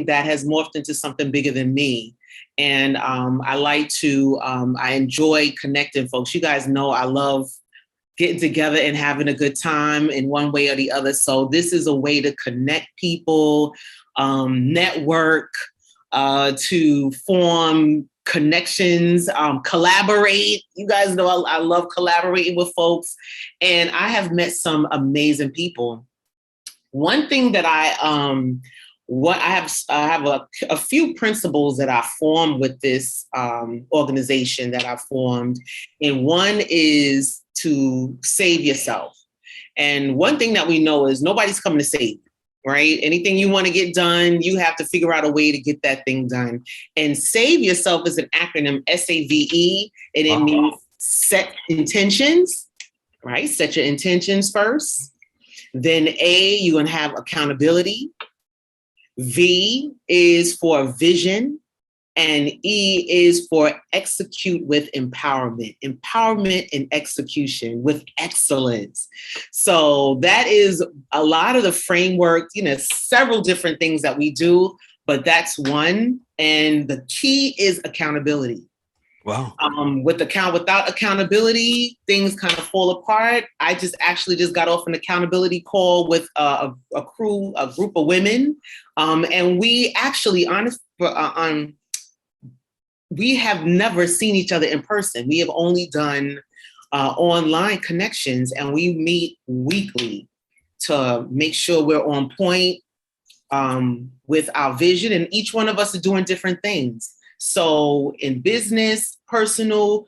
that has morphed into something bigger than me. And I like to, I enjoy connecting folks. You guys know I love getting together and having a good time in one way or the other. So this is a way to connect people, network, to form connections, collaborate. You guys know I love collaborating with folks, and I have met some amazing people. One thing that I have a few principles that I formed with this organization that I formed, and one is to save yourself. And one thing that we know is nobody's coming to save you, right? Anything you want to get done, you have to figure out a way to get that thing done. And save yourself is an acronym, SAVE, and it means set intentions, right? Set your intentions first. Then A, you're going to have accountability. V is for vision. And E is for execute with empowerment. Empowerment and execution with excellence. So that is a lot of the framework, several different things that we do, but that's one. And the key is accountability. Wow. Without accountability, things kind of fall apart. I just got off an accountability call with a group of women. And we actually, we have never seen each other in person. We have only done online connections, and we meet weekly to make sure we're on point with our vision. And each one of us are doing different things. So in business, personal,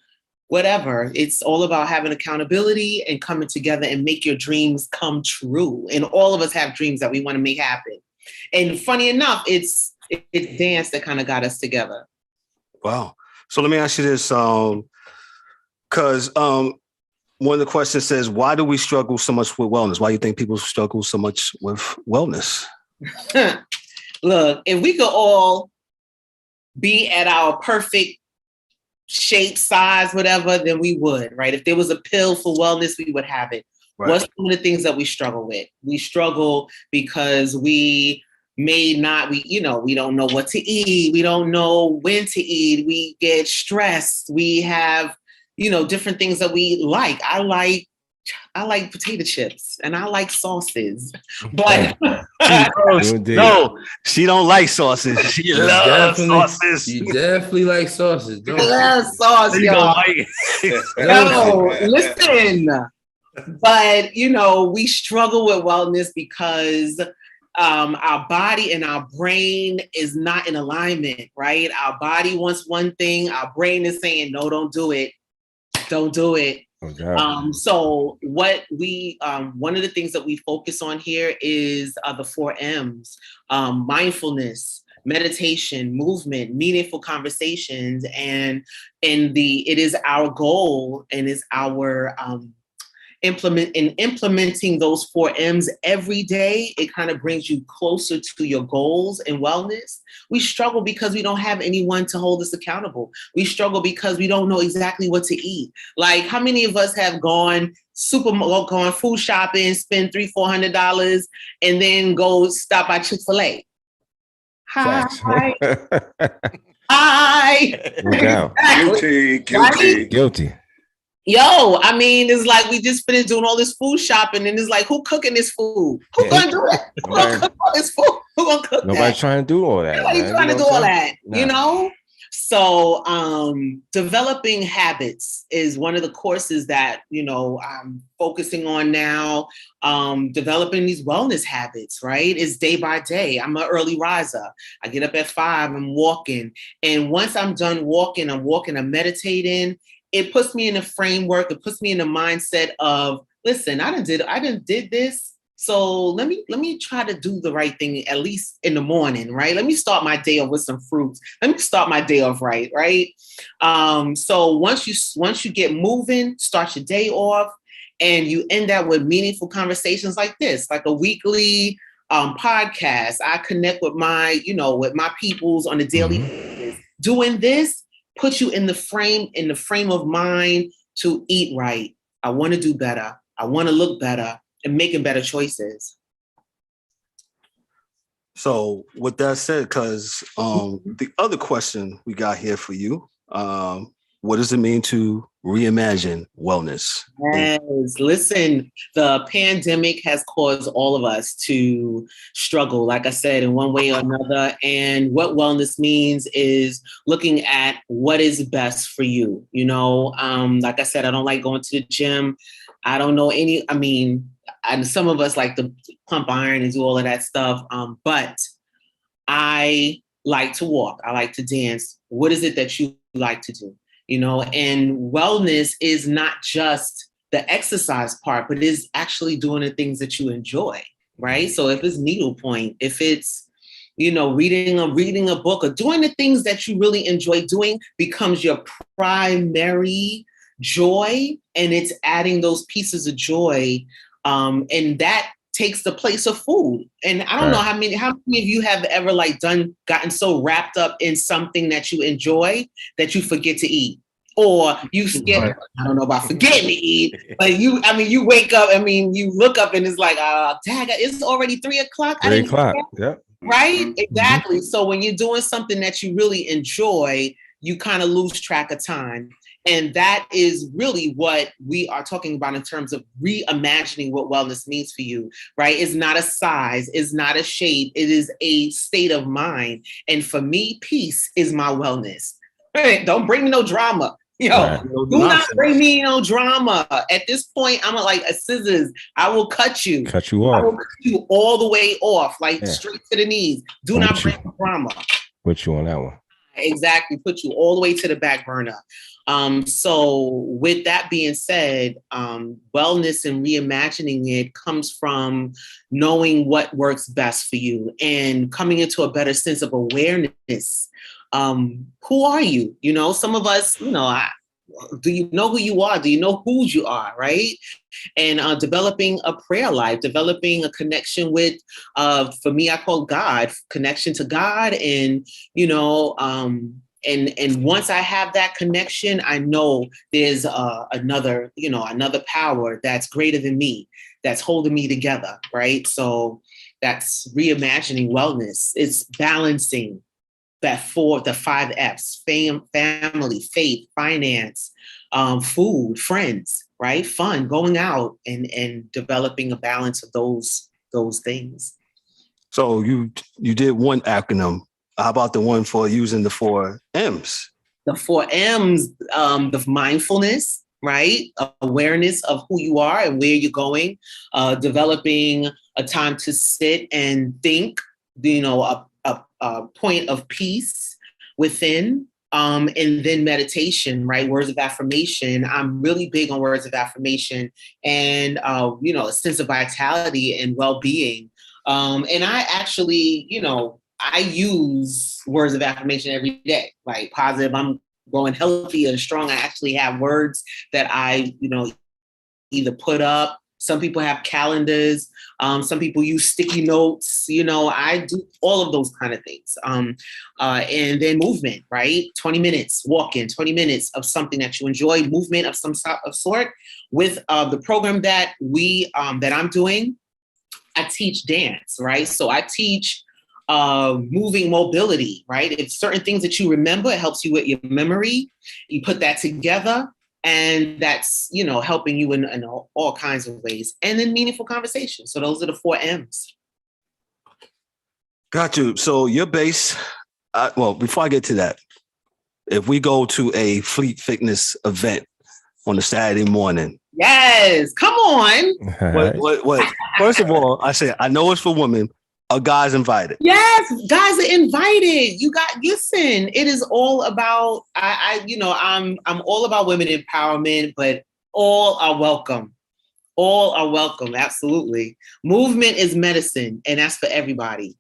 whatever, it's all about having accountability and coming together and make your dreams come true. And all of us have dreams that we want to make happen. And funny enough, it's dance that kind of got us together. Wow. So let me ask you this, because one of the questions says, why do we struggle so much with wellness? Why do you think people struggle so much with wellness? Look, if we could all be at our perfect shape, size, whatever, then we would, right? If there was a pill for wellness, we would have it. Right. What's some of the things that we struggle with? We struggle because we don't know what to eat. We don't know when to eat. We get stressed. We have, different things that we like. I like potato chips and I like sauces, but no, she don't like sauces. She loves sauces. You definitely like sauces, don't you? I love sauce, y'all. No, listen. But, we struggle with wellness because our body and our brain is not in alignment, right? Our body wants one thing. Our brain is saying, no, don't do it. Don't do it. Okay. So what one of the things that we focus on here is the 4 M's, mindfulness, meditation, movement, meaningful conversations. And it is our goal and is our implementing those 4 M's every day. It kind of brings you closer to your goals in wellness. We struggle because we don't have anyone to hold us accountable. We struggle because we don't know exactly what to eat. Like, how many of us have gone food shopping, spend $300-400, and then go stop by Chick-fil-A? Hi. Guilty. Yo, I mean, it's like we just finished doing all this food shopping, and it's like, who cooking this food? Who gonna do it? Who gonna cook all this food? Who gonna cook that? Nobody's trying to do all that. Nobody's trying to do all that, So developing habits is one of the courses that, I'm focusing on now. Developing these wellness habits, right? Is day by day. I'm an early riser. I get up at 5, I'm walking. And once I'm done walking, I'm meditating. It puts me in a framework. It puts me in the mindset of, listen, I done did this. So let me try to do the right thing, at least in the morning, right? Let me start my day off with some fruits. Let me start my day off right? So once you get moving, start your day off, and you end up with meaningful conversations like this, like a weekly podcast. I connect with my peoples on a daily basis. Doing this puts you in the frame of mind to eat right. I want to do better. I want to look better, and making better choices. So with that said, because the other question we got here for you, what does it mean to reimagine wellness? Yes, listen, the pandemic has caused all of us to struggle, like I said, in one way or another. And what wellness means is looking at what is best for you. Like I said, I don't like going to the gym. I don't know and some of us like to pump iron and do all of that stuff. But I like to walk. I like to dance. What is it that you like to do? And wellness is not just the exercise part, but is actually doing the things that you enjoy, right? So if it's needlepoint, if it's, reading a book or doing the things that you really enjoy doing becomes your primary joy, and it's adding those pieces of joy. And that takes the place of food. And I don't know how many of you have ever gotten so wrapped up in something that you enjoy that you forget to eat. Or you skip, I don't know about forgetting to eat, but you wake up, you look up and it's like, dang, it's already 3:00. 3:00. Yeah. Right? Exactly. So when you're doing something that you really enjoy, you kind of lose track of time. And that is really what we are talking about in terms of reimagining what wellness means for you, right? It's not a size, it's not a shape, it is a state of mind. And for me, peace is my wellness. Right? Don't bring me no drama. Do not bring me no drama. At this point, I'm like a scissors. I will cut you. Cut you off. I will cut you all the way off, straight to the knees. Do not bring drama. Put you on that one. Exactly. Put you all the way to the back burner. So with that being said, wellness and reimagining it comes from knowing what works best for you and coming into a better sense of awareness. Who are you? Some of us, do you know who you are? Do you know whose you are? Right. And developing a prayer life, developing a connection with, for me, I call God, connection to God. And, and once I have that connection, I know there's another power that's greater than me, that's holding me together. Right. So that's reimagining wellness. It's balancing the 5 F's: family, faith, finance, food, friends, right? Fun, going out and developing a balance of those things. So you did one acronym. How about the one for using the 4 M's? The 4 M's, the mindfulness, right? Awareness of who you are and where you're going, developing a time to sit and think, a point of peace within, and then meditation, right? Words of affirmation. I'm really big on words of affirmation and, a sense of vitality and well-being. And I actually, I use words of affirmation every day, like positive. I'm growing healthy and strong. I actually have words that I, either put up. Some people have calendars. Some people use sticky notes. I do all of those kind of things. And then movement, right? 20 minutes walking, 20 minutes of something that you enjoy, movement of some sort. With the program that I'm doing, I teach dance, right? So I teach moving mobility, right? It's certain things that you remember. It helps you with your memory. You put that together. And that's, helping you in all kinds of ways. And then meaningful conversation. So those are the 4 M's. Got you. So your base, before I get to that, if we go to a Fleek Fitness event on a Saturday morning. Yes, come on. What? First of all, I know it's for women. Are guys invited? Yes, guys are invited. Listen, it is all about, I'm all about women empowerment, but all are welcome. All are welcome. Absolutely. Movement is medicine, and that's for everybody.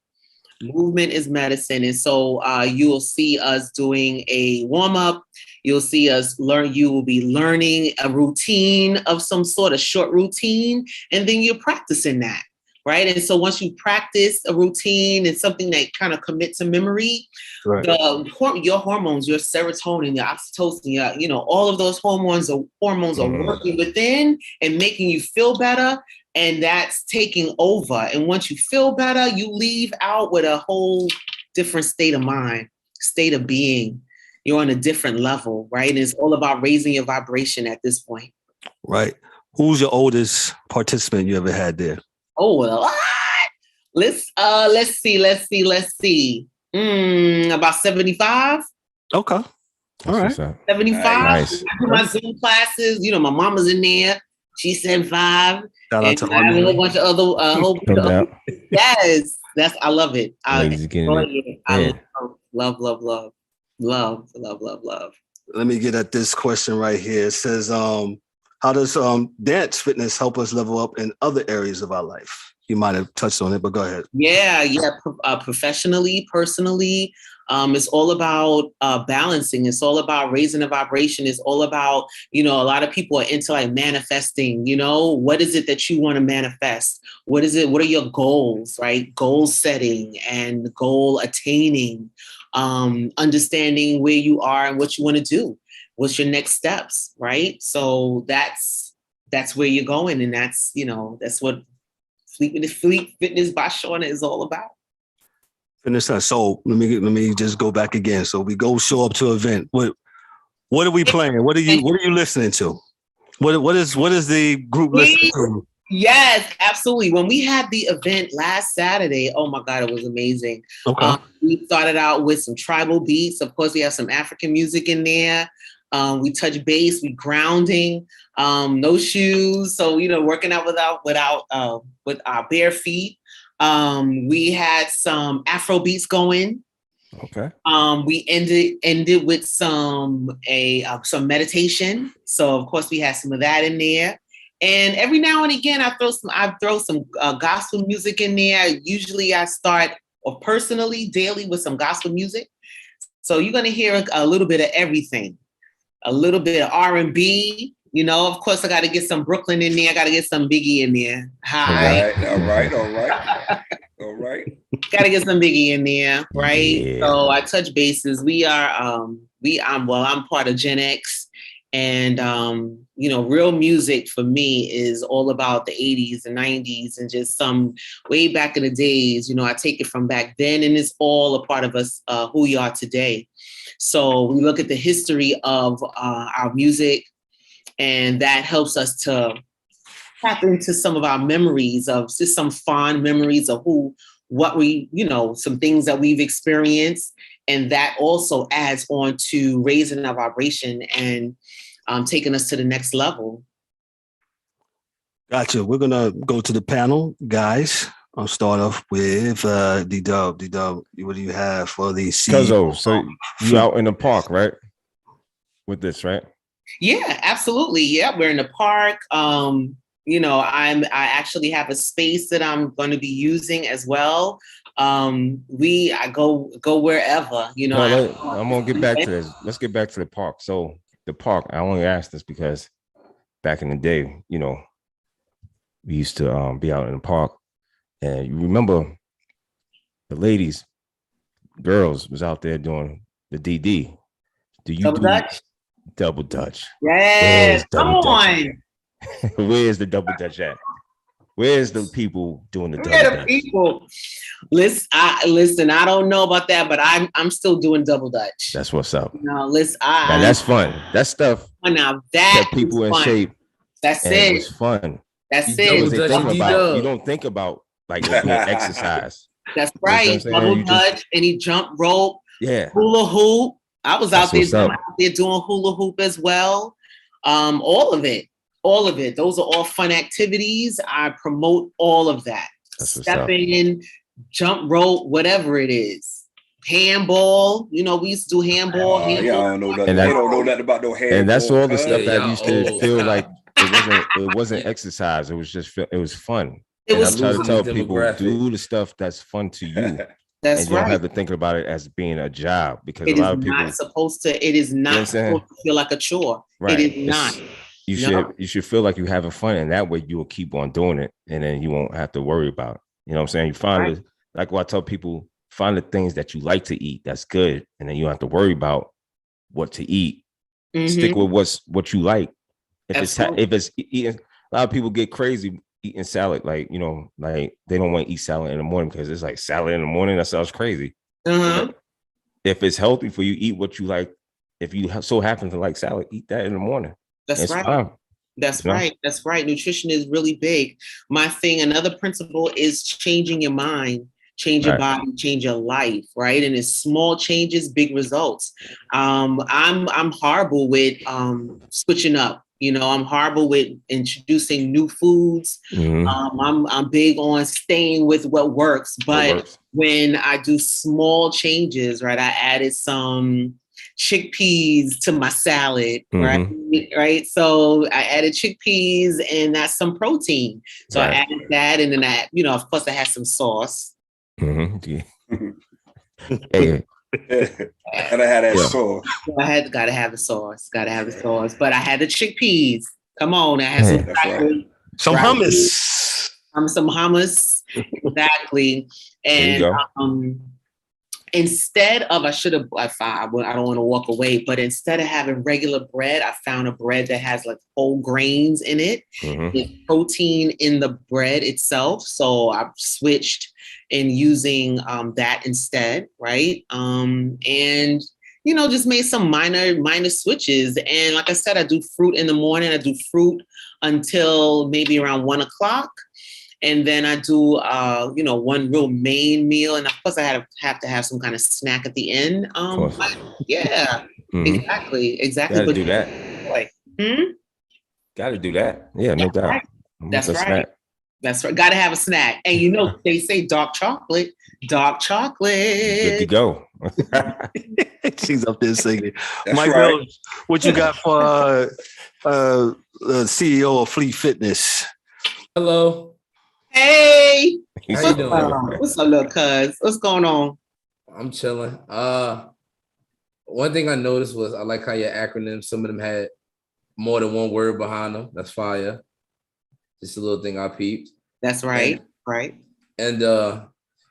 Movement is medicine. And so you'll see us doing a warm-up. You'll see us you will be learning a routine of some sort of short routine, and then you're practicing that. Right. And so once you practice a routine and something that kind of commits to memory, right, your hormones, your serotonin, your oxytocin, all of those hormones are working within and making you feel better. and that's taking over. And once you feel better, you leave out with a whole different state of mind, state of being. You're on a different level, right? And it's all about raising your vibration at this point. Right. Who's your oldest participant you ever had there? Oh, well, let's see. About 75. Okay. All right. 75. Nice. I do my Zoom classes. You know, my mama's in there. She said 5. Shout out to I have a whole bunch of other No doubt. yes. I love it. Ladies are getting it. I love. Let me get at this question right here. It says, how does dance fitness help us level up in other areas of our life? You might have touched on it, but go ahead. Yeah. Professionally, personally, it's all about balancing. It's all about raising the vibration. It's all about, a lot of people are into like manifesting, what is it that you want to manifest? What is it? What are your goals, right? Goal setting and goal attaining, understanding where you are and what you want to do. What's your next steps, right? So that's where you're going. And that's what Fleek Fitness by Shauna is all about. Finish that. So let me just go back again. So we go show up to an event. What are we playing? What are you listening to? What is the group listening to? Yes, absolutely. When we had the event last Saturday, oh my God, it was amazing. Okay. We started out with some tribal beats. Of course, we have some African music in there. We touch base, we grounding, no shoes. So, working out with our bare feet. We had some Afro beats going. Okay. We ended with some meditation. So of course we had some of that in there. And every now and again, I throw some gospel music in there. Usually I start personally daily with some gospel music. So you're going to hear a little bit of everything, a little bit of R&B. Of course, I got to get some Brooklyn in there. I got to get some Biggie in there. Hi. All right. Got to get some Biggie in there, right? Yeah. So I touch bases. I'm part of Gen X, and real music for me is all about the 80s and 90s and just some way back in the days. I take it from back then, and it's all a part of us, who we are today. So we look at the history of our music. And that helps us to tap into some of our memories of just some fond memories of some things that we've experienced. And that also adds on to raising our vibration and taking us to the next level. Gotcha. We're going to go to the panel, guys. I'll start off with D-Dub. D-Dub, what do you have for the C.E.O? So you out in the park, right? With this, right? Yeah, absolutely. Yeah, we're in the park. I actually have a space that I'm going to be using as well. I go wherever, I'm gonna get back to this. Let's get back to the park. So the park, I only asked this because back in the day, we used to be out in the park, and you remember the girls was out there doing the DD. Do you Double Dutch? Double Dutch? Yes. Come on. Where's the double Dutch at? Where's the people doing the double Dutch? People. Listen, I don't know about that, but I'm still doing double Dutch. That's what's up. Now that's fun. That stuff. Now that kept people in shape. That's it. It was fun. That's it. You don't think about like it being exercise. That's right. Double Dutch, any jump rope, hula hoop. I was out there doing hula hoop as well. All of it. Those are all fun activities. I promote all of that. Stepping, jump rope, whatever it is. Handball. We used to do handball. I don't know nothing. They don't know nothing about no handball. And that's all the stuff that used to feel like it wasn't exercise. It was just it was fun. I'm trying to tell people, do the stuff that's fun to you. That's and you don't have to think about it as being a job, because it a lot of people it is not supposed to feel like a chore. Right. It is not. You should feel like you're having fun, and that way you will keep on doing it, and then you won't have to worry about it. You know what I'm saying? You find like what I tell people, find the things that you like to eat. That's good, and then you don't have to worry about what to eat. Stick with what you like. If it's eating, a lot of people get crazy eating salad, like, you know, like they don't want to eat salad in the morning because it's like salad in the morning. That sounds crazy. Uh-huh. If it's healthy for you, eat what you like. If you so happen to like salad, eat that in the morning. That's right. Fine. That's right. That's right. Nutrition is really big. My thing, another principle is changing your mind, change your body, change your life, right? And it's small changes, big results. I'm horrible with switching up. You know, I'm horrible with introducing new foods. I'm big on staying with what works. But when I do small changes, right, I added some chickpeas to my salad, right? So I added chickpeas and that's some protein. So I added that, and then I, you know, of course I had some sauce. Yeah. And I had that sauce. Gotta have the sauce. Gotta have the sauce. But I had the chickpeas. Come on, I had some hummus. Some hummus. Exactly. And instead of, I don't want to walk away, but instead of having regular bread, I found a bread that has like whole grains in it. There's protein in the bread itself. So I've switched in using that instead, right? And, you know, just made some minor switches. And like I said, I do fruit in the morning. I do fruit until maybe around 1 o'clock. And then I do, you know, one real main meal. And of course, I have to have some kind of snack at the end. Exactly. Gotta do that. Gotta do that. Yeah, no doubt. Right. That's right. That's right. Gotta have a snack. And you know, they say dark chocolate. Good to go. She's up there singing. Mike Mills, what you got for the CEO of Fleek Fitness? Hello. Hey, how you doing? What's up, little cuz? What's going on? I'm chilling. One thing I noticed was I like how your acronyms, some of them had more than one word behind them. That's fire. Just a little thing I peeped. That's right. Right. And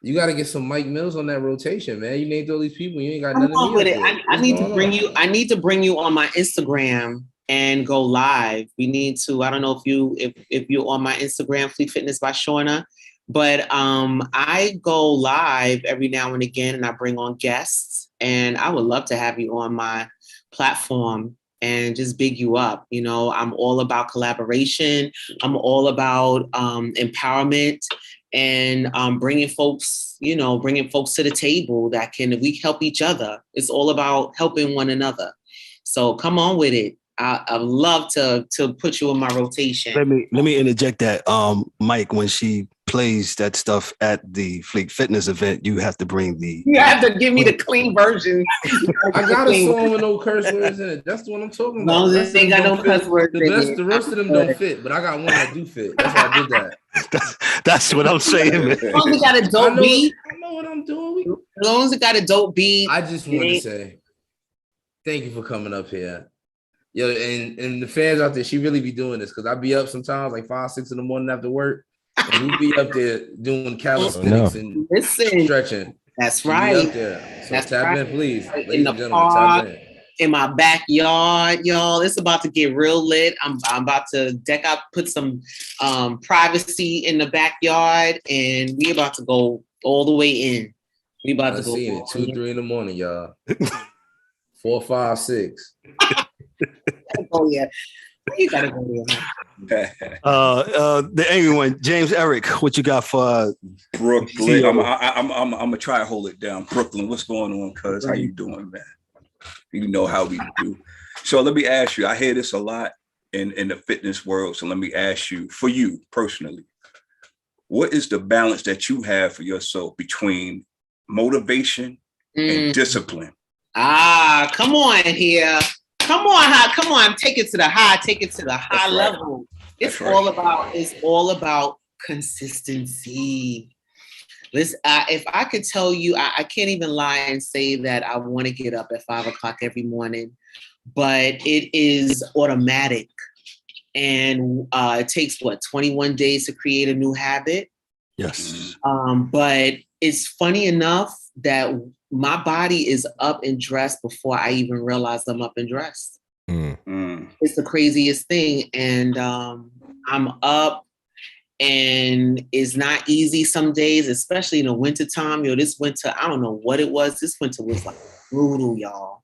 you got to get some Mike Mills on that rotation, man. You named all these people. You ain't got none of me with it. I need to bring you. I need to bring you on my Instagram and go live. We need to. I don't know if you're on my Instagram, Fleek Fitness by Shauna, but I go live every now and again, and I bring on guests. And I would love to have you on my platform and just big you up. You know, I'm all about collaboration. I'm all about empowerment and bringing folks to the table we help each other. It's all about helping one another. So come on with it. I'd love to put you in my rotation. Let me interject that. Mike, when she plays that stuff at the Fleek Fitness event, you have to bring You have to give me the clean version. I got a song with no curse words in it. That's the one I'm talking about. No, they got no curse words. The rest of them don't fit, but I got one that do fit. That's why I did that. That's what I'm saying, man. As long as it got a dope beat. I know what I'm doing. As long as it got a dope beat. I just want to say thank you for coming up here. Yo, and the fans out there, she really be doing this because I be up sometimes like 5, 6 in the morning after work. And we be up there doing calisthenics and stretching. That's right. Up there. So tap in, please. In the park, in my backyard, y'all. It's about to get real lit. I'm about to deck out, put some privacy in the backyard, and we about to go all the way in. We about to go see it 2, 3 in the morning, y'all. 4, 5, 6. Oh yeah. You gotta go there. The angry one, James Eric, what you got for Brooklyn? I'm gonna try to hold it down. Brooklyn, what's going on, cuz? How you doing, man? You know how we do. So let me ask you, I hear this a lot in the fitness world. So let me ask you, for you personally, what is the balance that you have for yourself between motivation and discipline? Come on here. Come on, take it to the high level. It's all about consistency. Listen, if I could tell you, I can't even lie and say that I want to get up at 5 o'clock every morning, but it is automatic. And it takes 21 days to create a new habit. Yes. But it's funny enough that my body is up and dressed before I even realize I'm up and dressed. It's the craziest thing. And I'm up And it's not easy some days, especially in the wintertime. This winter, I don't know what it was. This winter was like brutal, y'all.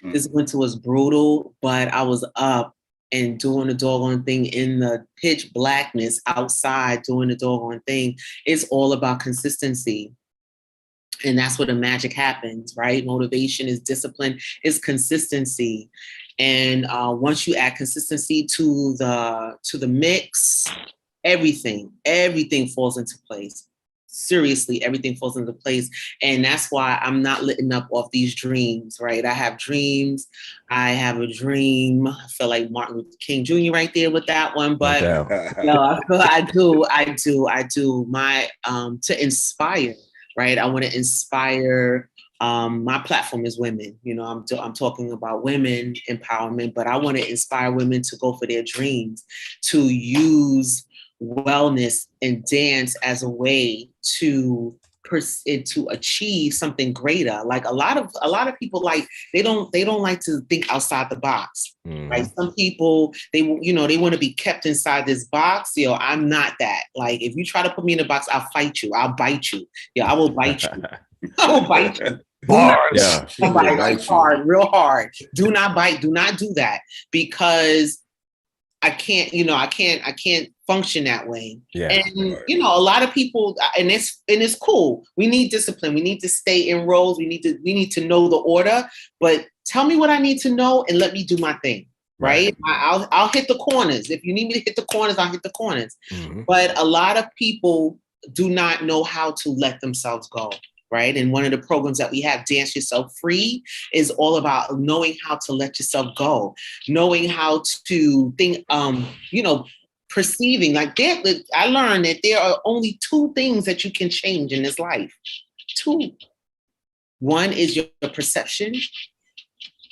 This winter was brutal, but I was up and doing the doggone thing in the pitch blackness outside doing the doggone thing. It's all about consistency. And that's where the magic happens, right? Motivation is discipline, is consistency. And once you add consistency to the mix, everything falls into place. Seriously, everything falls into place. And that's why I'm not letting up off these dreams, right? I have dreams. I have a dream. I feel like Martin Luther King Jr. right there with that one. But I do. My to inspire, right? I want to inspire. My platform is women. I'm talking about women empowerment, but I want to inspire women to go for their dreams, to use wellness and dance as a way to achieve something greater. Like a lot of people, like they don't like to think outside the box. Right? Some people, they want to be kept inside this box. I'm not that. Like if you try to put me in a box, I'll fight you. I'll bite you. I will bite you. I will bite you. Hard, real hard. Do not bite. Do not do that, because I can't function that way. Yeah. And a lot of people, and it's cool. We need discipline. We need to stay in roles. We need to know the order. But tell me what I need to know and let me do my thing. Right? I'll hit the corners. If you need me to hit the corners, I'll hit the corners. But a lot of people do not know how to let themselves go. Right. And one of the programs that we have, Dance Yourself Free, is all about knowing how to let yourself go, knowing how to think, perceiving. Like I learned that there are only two things that you can change in this life. Two. One is your perception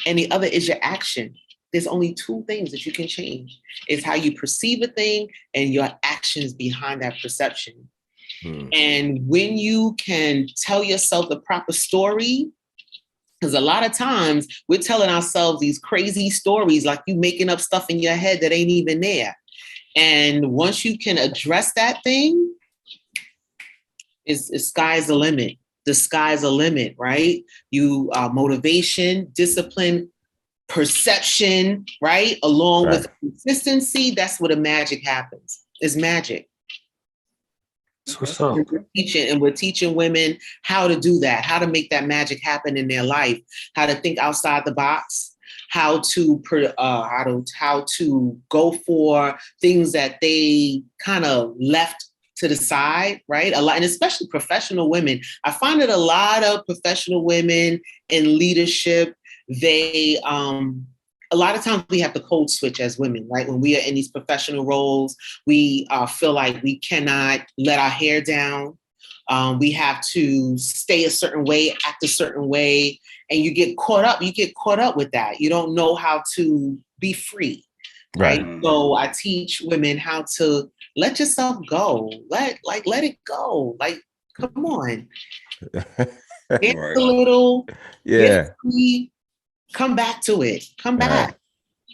and the other is your action. There's only two things that you can change. It's how you perceive a thing and your actions behind that perception. And when you can tell yourself the proper story, because a lot of times we're telling ourselves these crazy stories, like you making up stuff in your head that ain't even there. And once you can address that thing, it's sky's the limit. The sky's the limit, right? You motivation, discipline, perception, right? Along with consistency, that's where the magic happens. It's magic. So We're teaching women how to do that, how to make that magic happen in their life, how to think outside the box, how to go for things that they kind of left to the side, right? A lot, and especially professional women. I find that a lot of professional women in leadership, they a lot of times we have to code switch as women, right? When we are in these professional roles, we feel like we cannot let our hair down. We have to stay a certain way, act a certain way, and you get caught up. You get caught up with that. You don't know how to be free, right? So I teach women how to let yourself go. Let it go. Like, come on. Get a little. Get free. Come back to it. Come back.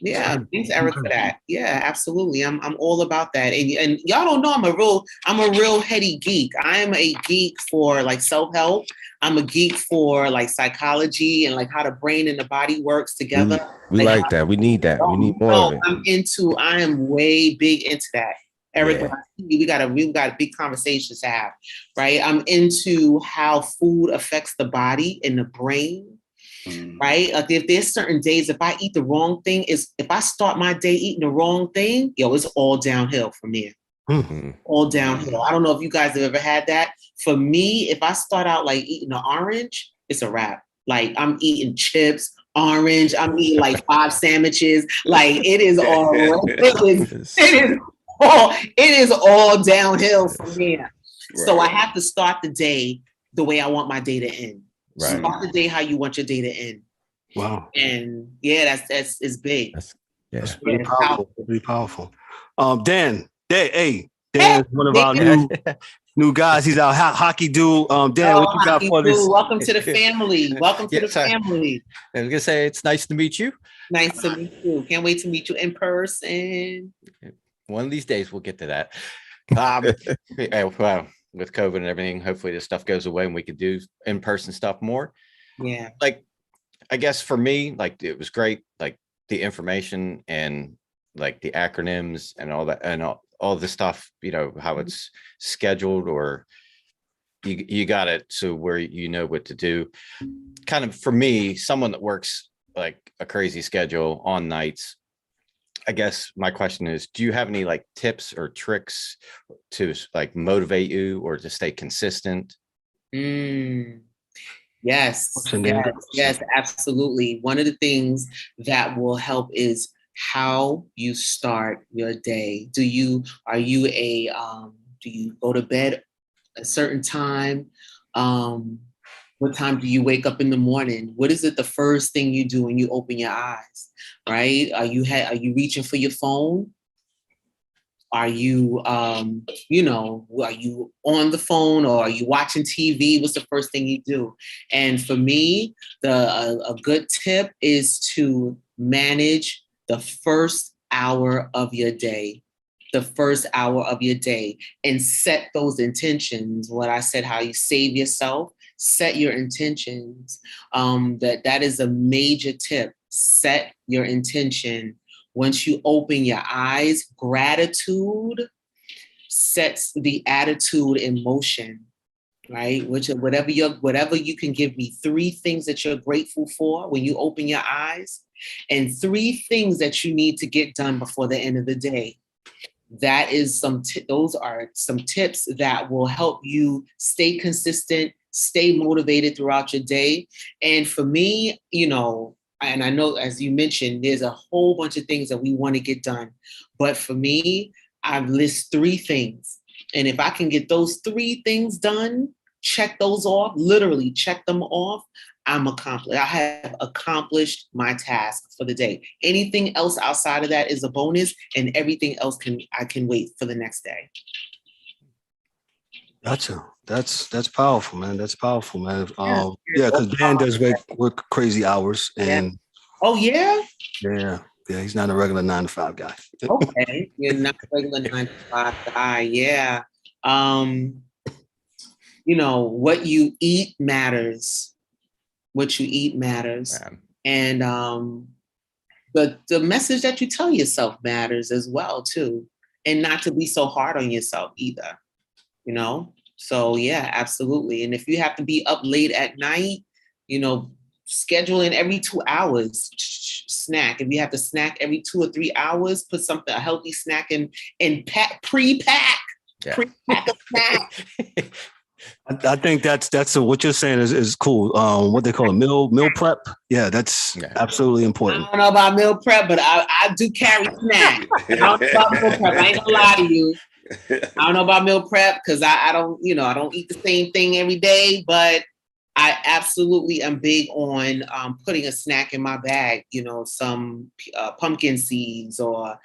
Yeah, thanks, Eric, for that. Yeah, absolutely. I'm all about that. And y'all don't know I'm a real heady geek. I am a geek for like self-help. I'm a geek for like psychology and like how the brain and the body works together. We like that. We need that. We need more of it. I am way big into that. Eric, Yeah. we got big conversations to have, right? I'm into how food affects the body and the brain. Right? Like if there's certain days, if I eat the wrong thing, if I start my day eating the wrong thing, it's all downhill from there. All downhill. I don't know if you guys have ever had that. For me, if I start out like eating an orange, it's a wrap. Like I'm eating chips, orange. I'm eating like 5 sandwiches. Like it is all downhill from there. So I have to start the day the way I want my day to end. Right. Start the day how you want your day to end. Wow. And yeah, that's big. That's pretty powerful. Pretty powerful. Dan, one of our new guys. He's our hockey dude. Dan, what you got for this? Welcome to the family. Welcome to the family. I was gonna say it's nice to meet you. Nice to meet you. Can't wait to meet you in person. One of these days we'll get to that. Well, with COVID and everything, hopefully this stuff goes away and we can do in-person stuff more. Yeah. Like, I guess for me, like it was great, like the information and like the acronyms and all that and all the stuff, you know, how it's scheduled or you got it so where you know what to do. Kind of for me, someone that works like a crazy schedule on nights, I guess my question is, do you have any like tips or tricks to like motivate you or to stay consistent? Yes, yes, absolutely. One of the things that will help is how you start your day. Do you go to bed a certain time? What time do you wake up in the morning? What is it the first thing you do when you open your eyes? Right? Are you reaching for your phone? Are you, are you on the phone or are you watching TV? What's the first thing you do? And for me, a good tip is to manage the first hour of your day. The first hour of your day and set those intentions. What I said, how you save yourself, set your intentions. That is a major tip. Set your intention. Once you open your eyes, gratitude sets the attitude in motion, right? Whatever you can give me 3 things that you're grateful for when you open your eyes, and 3 things that you need to get done before the end of the day. That is those are some tips that will help you stay consistent, stay motivated throughout your day. And for me, and I know, as you mentioned, there's a whole bunch of things that we want to get done. But for me, I list 3 things. And if I can get those 3 things done, check those off, literally check them off, I have accomplished my task for the day. Anything else outside of that is a bonus, and everything else I can wait for the next day. Gotcha. That's powerful, man. That's powerful, man. Because Dan does work crazy hours, and yeah. He's not a regular 9 to 5 guy. Okay, you're not a regular 9 to 5 guy. Yeah. What you eat matters. What you eat matters. And the message that you tell yourself matters as well, too. And not to be so hard on yourself either, So, yeah, absolutely. And if you have to be up late at night, schedule in every 2 hours, snack. If you have to snack every 2 or 3 hours, put a healthy snack in pre-pack a snack. I think that's what you're saying is cool. What they call a meal prep. Yeah, that's absolutely important. I don't know about meal prep, but I do carry snacks. I don't know about meal prep. I ain't gonna lie to you. I don't know about meal prep because I don't eat the same thing every day, but I absolutely am big on putting a snack in my bag. Some pumpkin seeds or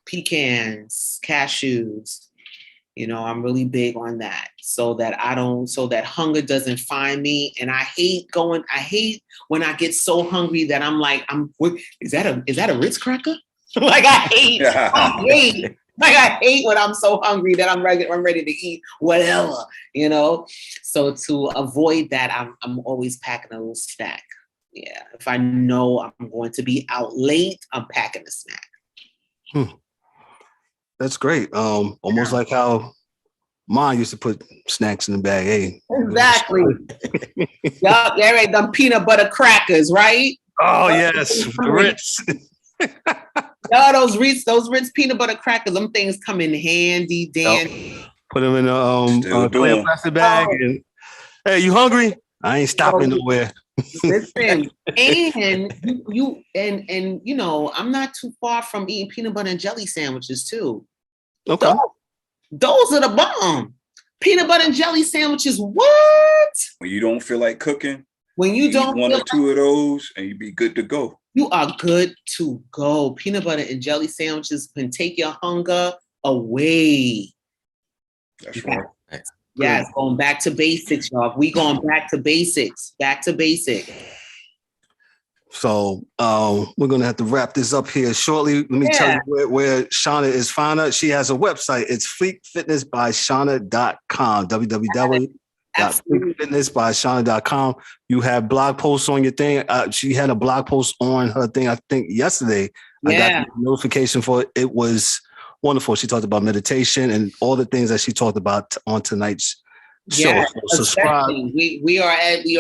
pecans, cashews. I'm really big on that so that hunger doesn't find me. And I hate when I get so hungry that I'm like, is that a Ritz cracker? Like I hate when I'm so hungry that I'm ready to eat whatever, So to avoid that, I'm always packing a little snack. Yeah. If I know I'm going to be out late, I'm packing a snack. That's great. Almost like how Mom used to put snacks in the bag. Hey, exactly. Yup, right. Them peanut butter crackers, right? Oh yes, Ritz. Those Ritz peanut butter crackers. Them things come in handy, Dan. Yep. Put them in a clear plastic bag. And hey, you hungry? I ain't stopping nowhere. Listen, and I'm not too far from eating peanut butter and jelly sandwiches too. Okay. Those are the bomb. Peanut butter and jelly sandwiches. What? When you don't feel like cooking, when you don't eat 1 or 2 of those, and you be good to go. You are good to go. Peanut butter and jelly sandwiches can take your hunger away. That's right. Yes, going back to basics, y'all. We going back to basics. Back to basics. So we're gonna have to wrap this up here shortly. Let me tell you where Shauna is found. She has a website. It's fleekfitnessbyshauna.com. www.fleekfitnessbyshauna.com. You have blog posts on your thing. She had a blog post on her thing, I think yesterday. I got the notification for it. It was wonderful. She talked about meditation and all the things that she talked about on tonight's show. Yeah, So subscribe. We are at the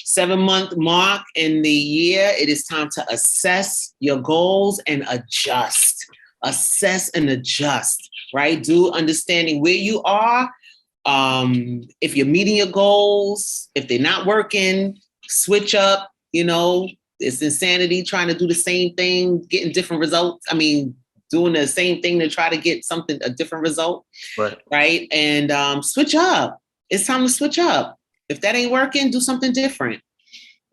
7-month mark in the year. It is time to assess your goals and adjust. Assess and adjust, right? Do understanding where you are. If you're meeting your goals, if they're not working, switch up. It's insanity trying to do the same thing, getting different results. I mean, doing the same thing to try to get a different result. Right. And switch up. It's time to switch up. If that ain't working, do something different.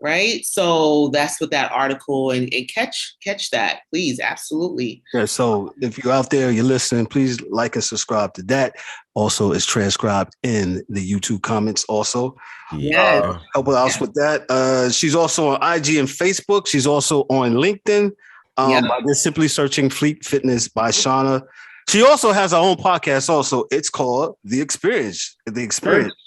Right. So that's what that article and catch that, please. Absolutely. Yeah. So if you're out there, you're listening, please like and subscribe to that. Also, it's transcribed in the YouTube comments also. Yeah. Help us out with that. She's also on IG and Facebook. She's also on LinkedIn. By just simply searching Fleek Fitness by Shauna. She also has her own podcast also. It's called The Experience.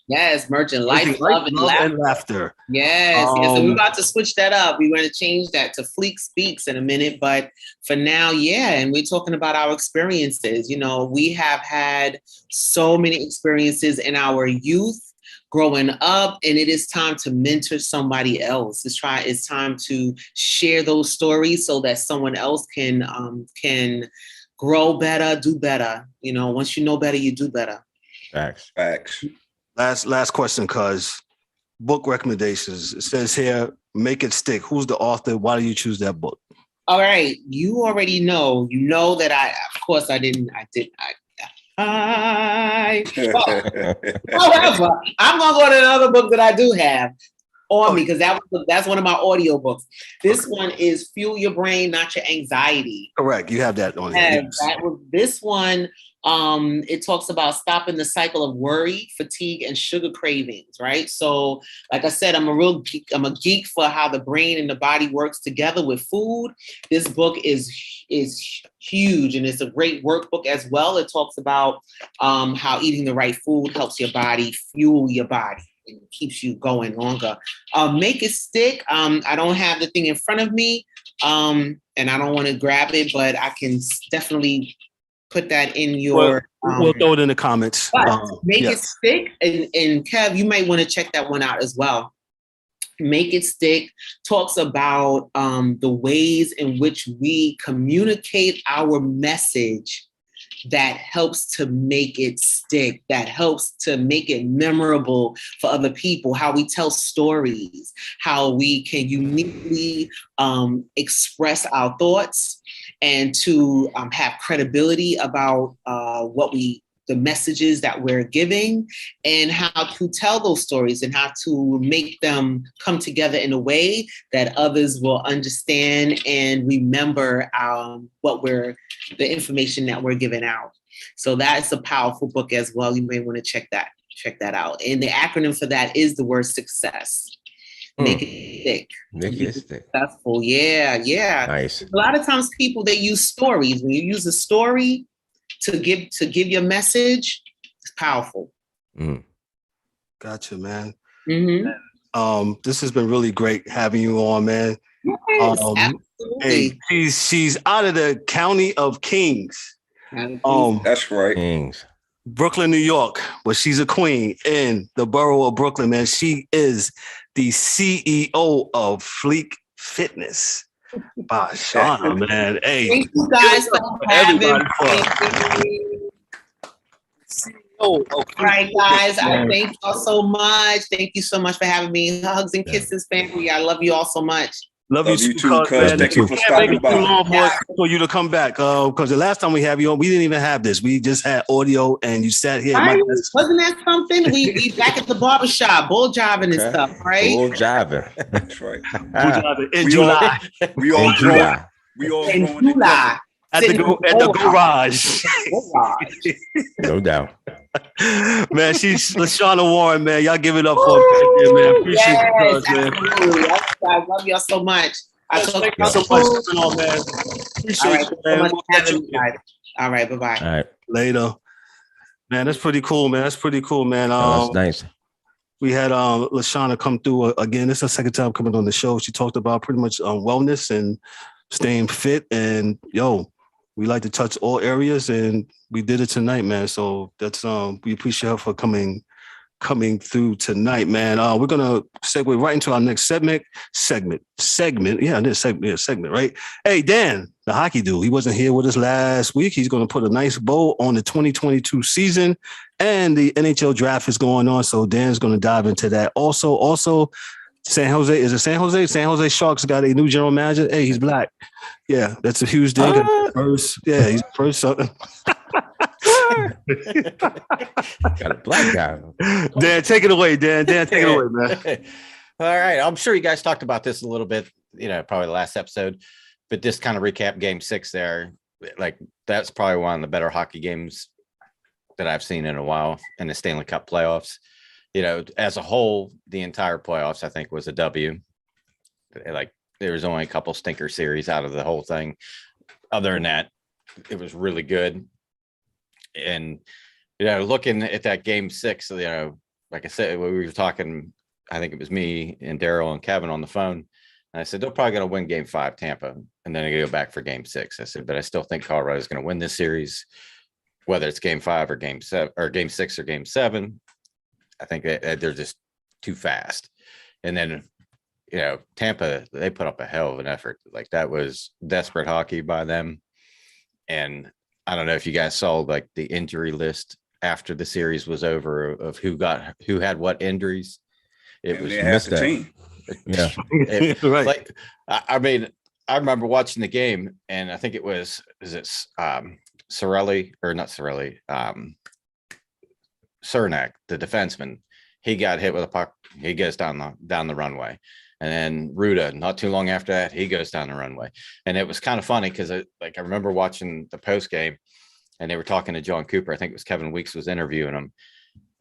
Yes, merging life, love, and laughter. Yes. So we're about to switch that up. We're going to change that to Fleek Speaks in a minute. But for now, and we're talking about our experiences. We have had so many experiences in our youth growing up, and it is time to mentor somebody else. It's time to share those stories so that someone else can grow better, do better. Once you know better, you do better. Facts. Last question, cuz book recommendations. It says here, Make It Stick. Who's the author? Why do you choose that book? All right. You already know. You know that however, I'm gonna go to another book that I do have on me because that's one of my audio books. This one is Fuel Your Brain, Not Your Anxiety. Correct. You have that on here. This one. It talks about stopping the cycle of worry, fatigue, and sugar cravings, right? So, like I said, I'm a geek for how the brain and the body works together with food. This book is huge, and it's a great workbook as well. It talks about how eating the right food helps your body fuel your body and keeps you going longer. Make It Stick. I don't have the thing in front of me, and I don't want to grab it, but I can definitely put that in your. We'll throw it in the comments. Make It Stick, and Kev, you might want to check that one out as well. Make It Stick talks about the ways in which we communicate our message that helps to make it stick, that helps to make it memorable for other people, how we tell stories, how we can uniquely express our thoughts and to have credibility about the messages that we're giving, and how to tell those stories and how to make them come together in a way that others will understand and remember the information that we're giving out. So that's a powerful book as well. You may want to check that out. And the acronym for that is the word success. Make it stick. Make it stick. Successful. Yeah. Nice. A lot of times people, they use stories. When you use a story to give your message, it's powerful. Gotcha, man. Mm-hmm. This has been really great having you on, man. Yes, absolutely. Hey, she's out of the county of Kings. That's right. Kings. Brooklyn, New York, but she's a queen in the borough of Brooklyn, man. She is the CEO of Fleek Fitness by Shauna, man. Hey, thank you guys for having me. All right, guys. I thank y'all so much. Thank you so much for having me. Hugs and kisses, family. I love you all so much. Love you too, cuz. Thank you for stopping by. For you to come back, because the last time we have you on, we didn't even have this. We just had audio, and you sat here. Right? Wasn't that something? We back at the barbershop, bull jiving and stuff, right? Bull jiving. That's right. In July. We all grown. In July. at the garage. No doubt. Man, she's Shauna Warren, man. Y'all give it up for her, man. Appreciate Yes, you, man. absolutely. I love y'all so much. Thank you so much for coming on, man. Appreciate you, man. We'll catch you. All right, bye-bye. All right. Later. Man, that's pretty cool, man. That's pretty cool, man. That's nice. We had LaShauna come through again. This is her second time coming on the show. She talked about pretty much wellness and staying fit. And we like to touch all areas, and we did it tonight, man. So that's we appreciate her for coming through tonight, man. We're gonna segue right into our next segment. Segment, right? Hey, Dan, the hockey dude, he wasn't here with us last week. He's gonna put a nice bow on the 2022 season, and the NHL draft is going on. So Dan's gonna dive into that. Also, San Jose, is it San Jose? San Jose Sharks got a new general manager. Hey, he's black. Yeah, that's a huge thing. He's first. Got a black guy. Dan, take it away, Dan. Dan, take it away, man. All right. I'm sure you guys talked about this a little bit, probably the last episode, but just kind of recap game 6 there. Like, that's probably one of the better hockey games that I've seen in a while in the Stanley Cup playoffs. As a whole, the entire playoffs, I think, was a W. Like, there was only a couple stinker series out of the whole thing. Other than that, it was really good. And, looking at that game 6, like I said, we were talking, I think it was me and Daryl and Kevin on the phone. And I said, they're probably going to win game 5, Tampa. And then they go back for game 6. I said, but I still think Colorado is going to win this series, whether it's game 5 or game 7 or game 6 or game 7. I think they're just too fast. And then, Tampa, they put up a hell of an effort. Like, that was desperate hockey by them. And I don't know if you guys saw like the injury list after the series was over of who had what injuries. It was half the team. Yeah. Right. Like, I mean, I remember watching the game, and I think it was, Cirelli, or not Cirelli, Cernak, the defenseman. He got hit with a puck. He goes down the runway. And then Ruda, not too long after that, he goes down the runway. And it was kind of funny because I remember watching the post game, and they were talking to John Cooper. I think it was Kevin Weeks was interviewing him.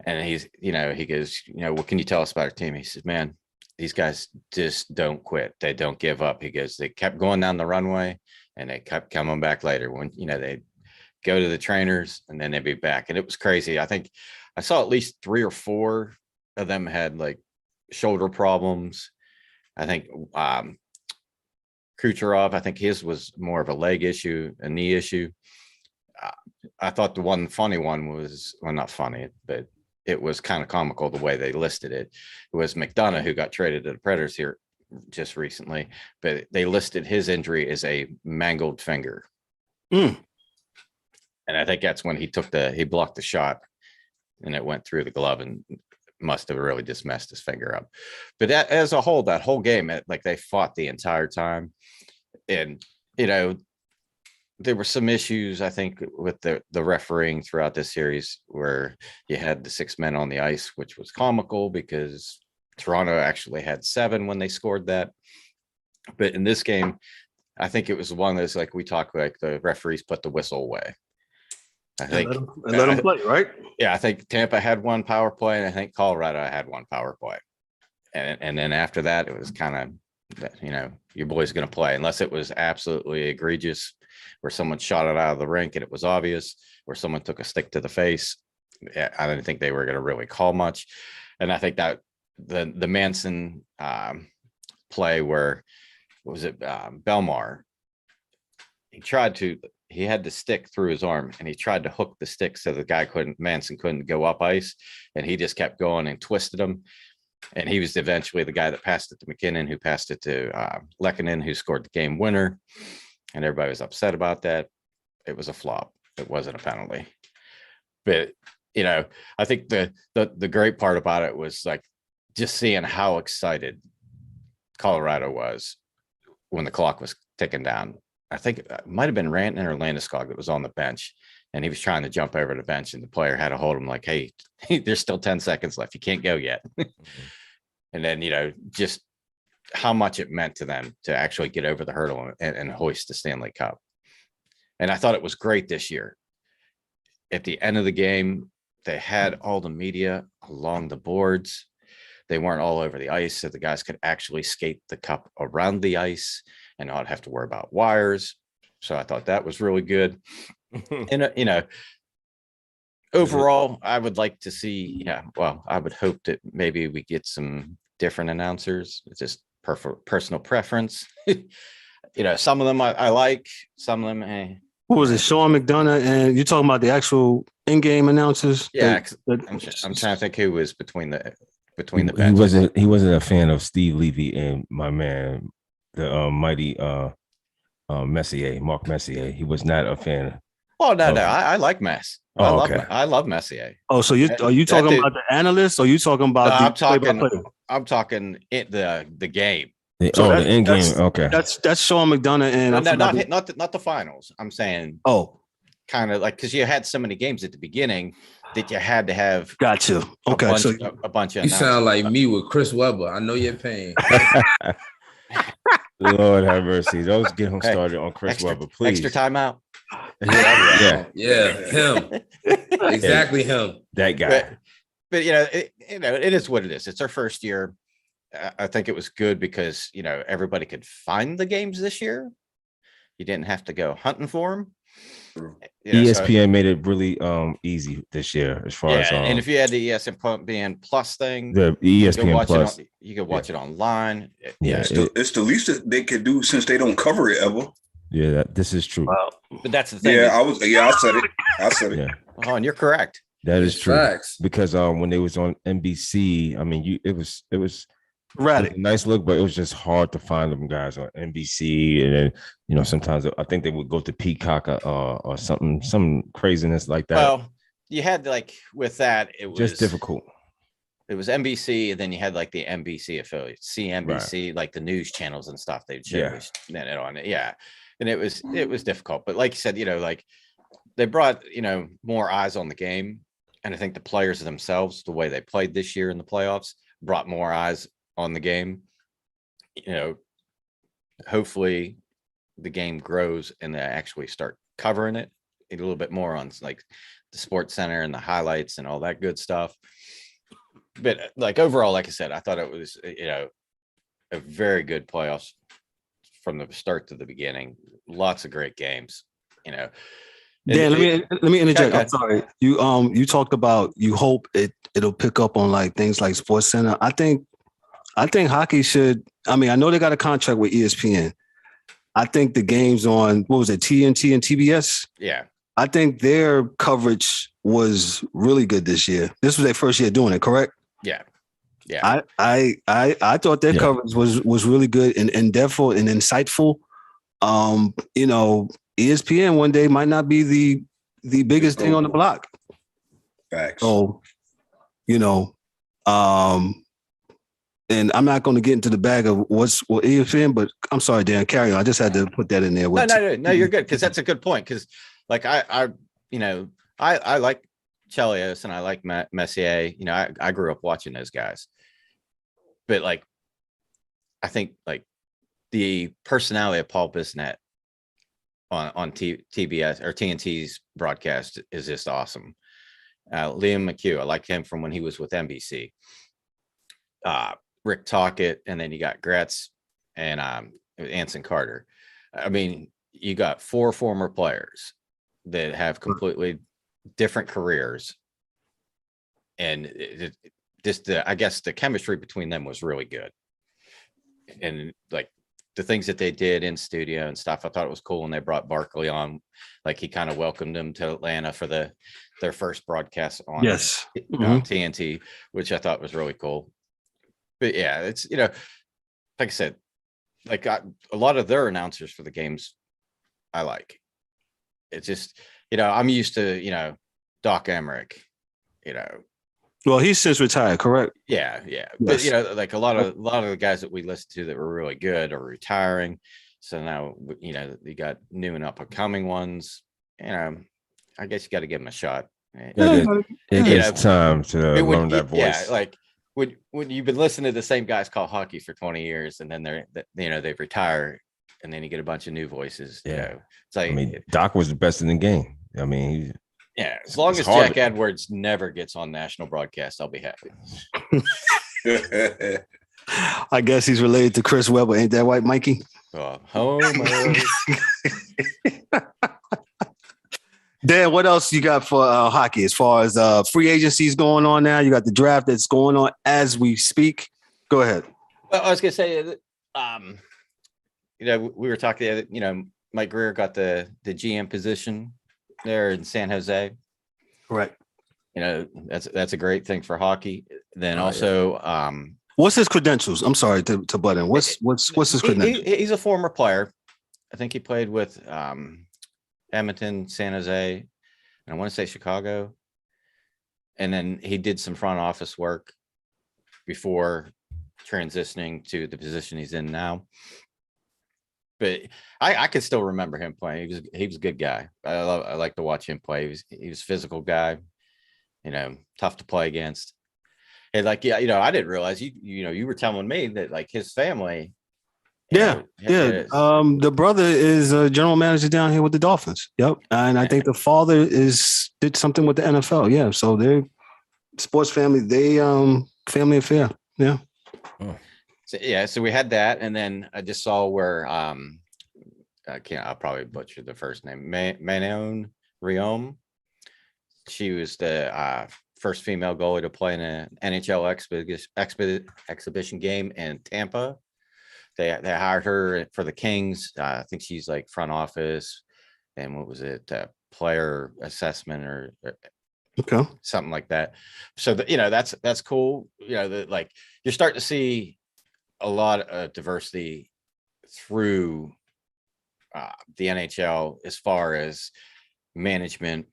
And he goes, what can you tell us about our team? He says, man, these guys just don't quit. They don't give up. He goes, they kept going down the runway, and they kept coming back later when, they go to the trainers, and then they'd be back. And it was crazy. I think I saw at least 3 or 4 of them had like shoulder problems. I think Kucherov, I think his was more of a leg issue, a knee issue. I thought the one funny one was, well, not funny, but it was kind of comical the way they listed it. It was McDonough, who got traded to the Predators here just recently, but they listed his injury as a mangled finger. And I think that's when he blocked the shot, and it went through the glove and must have really just messed his finger up. But that, as a whole, that whole game, like, they fought the entire time. And, there were some issues, I think, with the refereeing throughout this series, where you had the 6 men on the ice, which was comical because Toronto actually had 7 when they scored that. But in this game, I think it was one of those, like we talked, like the referees put the whistle away. I think let them play, right? Yeah, I think Tampa had 1 power play, and I think Colorado had 1 power play. And then after that, it was kind of, your boy's going to play, unless it was absolutely egregious, where someone shot it out of the rink and it was obvious, where someone took a stick to the face. I didn't think they were going to really call much. And I think that the Manson play where, what was it, Belmar, he had the stick through his arm, and he tried to hook the stick so Manson couldn't go up ice, and he just kept going and twisted him. And he was eventually the guy that passed it to McKinnon, who passed it to Lehkonen, who scored the game winner. And everybody was upset about that. It was a flop. It wasn't a penalty. But, I think the great part about it was, like, just seeing how excited Colorado was when the clock was ticking down. I think it might have been Rantanen or Landeskog that was on the bench, and he was trying to jump over the bench, and the player had to hold him like, hey, there's still 10 seconds left. You can't go yet. And then, just how much it meant to them to actually get over the hurdle and hoist the Stanley Cup. And I thought it was great this year. At the end of the game, they had all the media along the boards. They weren't all over the ice, so the guys could actually skate the cup around the ice and not have to worry about wires. So I thought that was really good. And, overall, I would like to see, I would hope that maybe we get some different announcers. It's just personal preference. Some of them I like, some of them, What was it, Sean McDonough? And you're talking about the actual in-game announcers? Yeah, I'm trying to think who was between the He wasn't a fan of Steve Levy and my man, the mighty Messier, Mark Messier. He was not a fan. Oh no, I like Mess. I love Messier. Oh, so are you talking about the analysts, or you talking about? I'm talking the game. The end game. Okay, that's Sean McDonough and not the finals. I'm saying kind of like, because you had so many games at the beginning that you had to have. Gotcha. Okay, a bunch of. You sound like me with Chris Webber. I know your pain. Lord have mercy. Those get him started on Chris Webber, please. Extra timeout. Yeah, him. Exactly him. That guy. But it is what it is. It's our first year. I think it was good because everybody could find the games this year. You didn't have to go hunting for them. ESPN made it really easy this year as far as and if you had the ESPN Plus thing, the ESPN Plus, you could watch it online. It's the least that they could do since they don't cover it ever. Yeah, this is true. Wow. But that's the thing. Yeah, I said it. Yeah. Oh, and you're correct. That is true. Facts. Because when they was on NBC, I mean, it was Radic. a nice look, but it was just hard to find them guys on NBC. And then, sometimes I think they would go to Peacock or something, some craziness like that. Well, you had with that, it was just difficult. It was NBC, and then you had the NBC affiliates, CNBC, right. The news channels and stuff they'd show on it. Yeah. And it was difficult. But like you said, they brought, more eyes on the game. And I think the players themselves, the way they played this year in the playoffs, brought more eyes on the game. Hopefully the game grows and they actually start covering it a little bit more on the Sports Center and the highlights and all that good stuff. But overall, like I said, I thought it was, a very good playoffs from the start to the beginning. Lots of great games, Dan, let me interject. I'm sorry. You talked about you hope it'll pick up on things like Sports Center. I think hockey should. I mean, I know they got a contract with ESPN. I think the games on TNT and TBS. Yeah. I think their coverage was really good this year. This was their first year doing it, correct? Yeah. Yeah. I thought their coverage was really good and therefore and insightful. ESPN one day might not be the biggest thing on the block. Facts. So, and I'm not going to get into the bag of what ESPN, but I'm sorry, Dan, carry on. I just had to put that in there. No, you're good. Cause that's a good point. Cause I like Chelios and I like Messier, I grew up watching those guys, but I think the personality of Paul Bissonnette on TBS or TNT's broadcast is just awesome. Liam McHugh, I like him from when he was with NBC. Rick Tocchet, and then you got Gretz and Anson Carter. I mean, you got 4 former players that have completely different careers, and I guess the chemistry between them was really good. And the things that they did in studio and stuff, I thought it was cool when they brought Barkley on. He kind of welcomed them to Atlanta for their first broadcast on TNT, which I thought was really cool. But yeah, it's like I said, a lot of their announcers for the games I like. It's just I'm used to Doc Emmerich. Well, he's since retired, correct? Yeah. But a lot of the guys that we listened to that were really good are retiring. So now you got new and up and coming ones. I guess you got to give them a shot. It gets time to learn that voice. Yeah, when you've been listening to the same guys call hockey for 20 years and then they retire and then you get a bunch of new voices. Yeah. You know, it's like, I mean, Doc was the best in the game. I mean, yeah, as long it's as hard Jack to- Edwards never gets on national broadcast, I'll be happy. I guess he's related to Chris Webber. Ain't that right, Mikey? Homer. Dan, what else you got for hockey as far as free agencies going on now? You got the draft that's going on as we speak. Go ahead. Well, I was gonna say, you know, we were talking. You know, Mike Greer got the GM position there in San Jose. Correct. You know, that's a great thing for hockey. Then Oh, also, what's his credentials? I'm sorry to butt in. What's his credentials? he's a former player. I think he played with Edmonton, San Jose, and I want to say Chicago. And then he did some front office work before transitioning to the position he's in now. But I can still remember him playing. He was a good guy. I like to watch him play. He was a physical guy, you know, tough to play against. And like, yeah, you know, I didn't realize you were telling me that like his family. Yeah. The brother is a general manager down here with the Dolphins. Yep. And I think the father did something with the NFL. Yeah. So they're sports family. They family affair. Yeah. So we had that, and then I just saw where I'll probably butcher the first name. Manon Riom. She was the first female goalie to play in an NHL exhibition game in Tampa. They hired her for the Kings. I think she's like front office, and what was it, player assessment or Okay. something like that. So that's cool. You know, that like you're starting to see a lot of diversity through the NHL as far as management,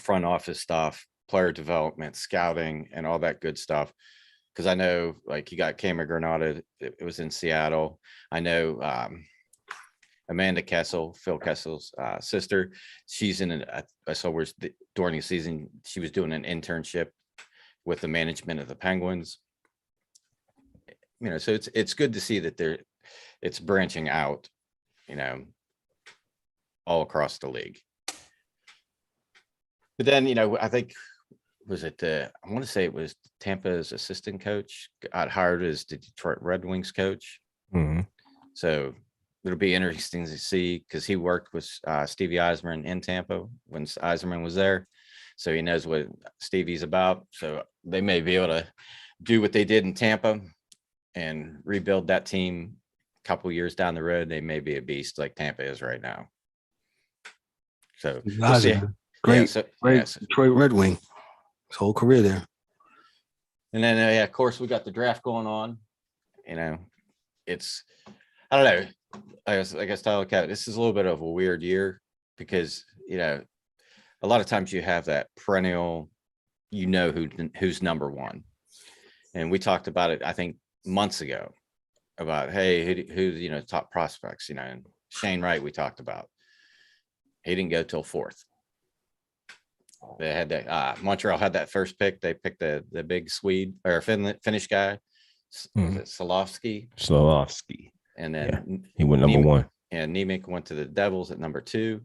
front office stuff, player development, scouting, and all that good stuff. Because I know, like, you got Cameron Granada, it was in Seattle. I know Amanda Kessel, Phil Kessel's sister. She's I saw where during the season she was doing an internship with the management of the Penguins. You know, so it's good to see that it's branching out, you know, all across the league. But then, you know, I think, was it I want to say it was Tampa's assistant coach got hired as the Detroit Red Wings coach. Mm-hmm. So it'll be interesting to see, because he worked with Stevie Yzerman in Tampa when Yzerman was there. So he knows what Stevie's about. So they may be able to do what they did in Tampa and rebuild that team a couple years down the road. They may be a beast like Tampa is right now. So we'll see. Great, great Detroit Red Wing. His whole career there. And then, of course, we got the draft going on. You know, I don't know. I guess Tyler Cat, this is a little bit of a weird year because, you know, a lot of times you have that perennial, you know, who's number one. And we talked about it, I think, months ago about, hey, who's, you know, top prospects, you know, and Shane Wright, we talked about. He didn't go till fourth. They had that Montreal had that first pick. They picked the big Swede or Finnish guy, Solovsky. And then he went number one. And Nemec went to the Devils at number 2.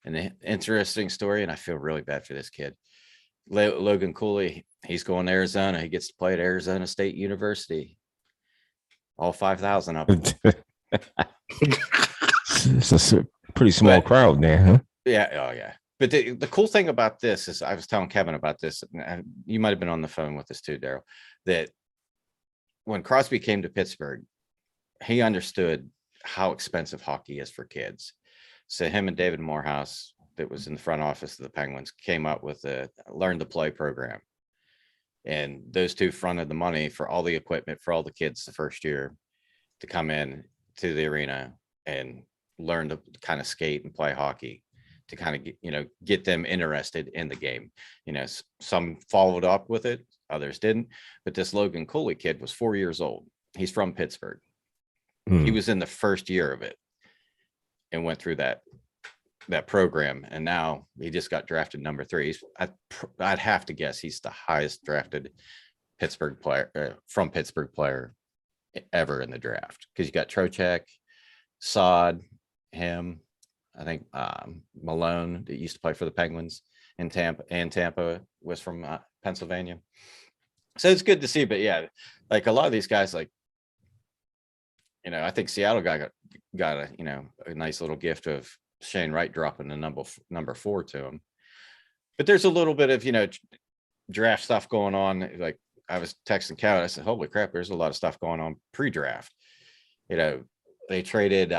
And the interesting story, and I feel really bad for this kid, Logan Cooley. He's going to Arizona. He gets to play at Arizona State University. All 5,000 of them. It's a pretty small crowd there, huh? Yeah. Oh, yeah. But the cool thing about this is, I was telling Kevin about this, and you might have been on the phone with us too, Daryl, that when Crosby came to Pittsburgh, he understood how expensive hockey is for kids. So him and David Morehouse, that was in the front office of the Penguins, came up with a learn to play program. And those two fronted the money for all the equipment for all the kids the first year to come in to the arena and learn to kind of skate and play hockey, to kind of get them interested in the game. You know, some followed up with it, others didn't. But this Logan Cooley kid was 4 years old. He's from Pittsburgh. He was in the first year of it and went through that program, and now he just got drafted number 3. I'd have to guess he's the highest drafted Pittsburgh player from Pittsburgh player ever in the draft, because you got Trocheck, Sod, him, I think Malone that used to play for the Penguins in Tampa was from Pennsylvania. So it's good to see, but yeah, like a lot of these guys, like, you know, I think Seattle got a, you know, a nice little gift of Shane Wright dropping the number 4 to him. But there's a little bit of, you know, draft stuff going on. Like I was texting Cal, I said, holy crap, there's a lot of stuff going on pre-draft. You know, they traded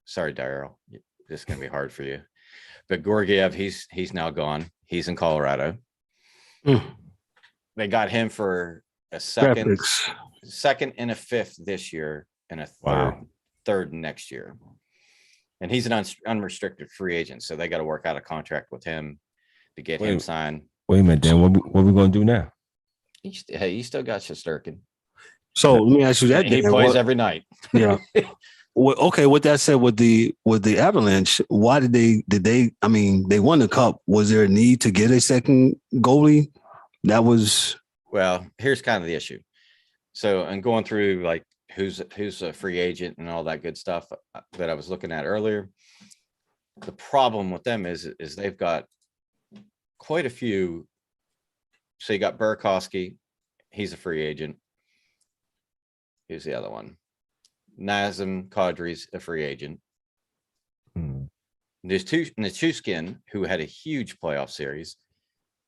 sorry, Daryl, this is gonna be hard for you. But Gorgiev, he's now gone. He's in Colorado. They got him for a second and a 5th this year, and a third next year. And he's an unrestricted free agent, so they got to work out a contract with him to get him signed. Wait a minute, Dan. What we gonna do now? He still got Shesterkin. So let me ask you that. He plays every night. Yeah. Well, okay. With that said, with the Avalanche, why did they? I mean, they won the cup. Was there a need to get a second goalie? That was. Well, here's kind of the issue. So, and going through like who's a free agent and all that good stuff that I was looking at earlier. The problem with them is they've got quite a few. So you got Burakovsky, he's a free agent. Who's the other one? Nazem Kadri's a free agent. There's Nichushkin, who had a huge playoff series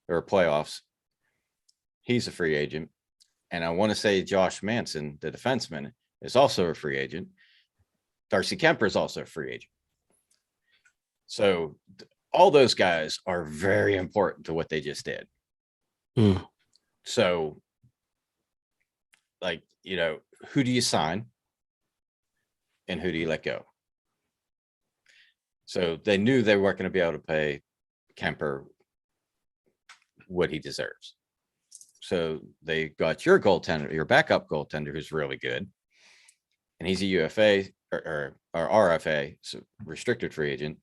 or playoffs. He's a free agent. And I want to say Josh Manson, the defenseman, is also a free agent. Darcy Kemper is also a free agent. So all those guys are very important to what they just did. So, like, you know, who do you sign and who do you let go? So they knew they weren't going to be able to pay Kemper what he deserves. So they got your goaltender, your backup goaltender, who's really good. And he's a UFA or RFA, so restricted free agent.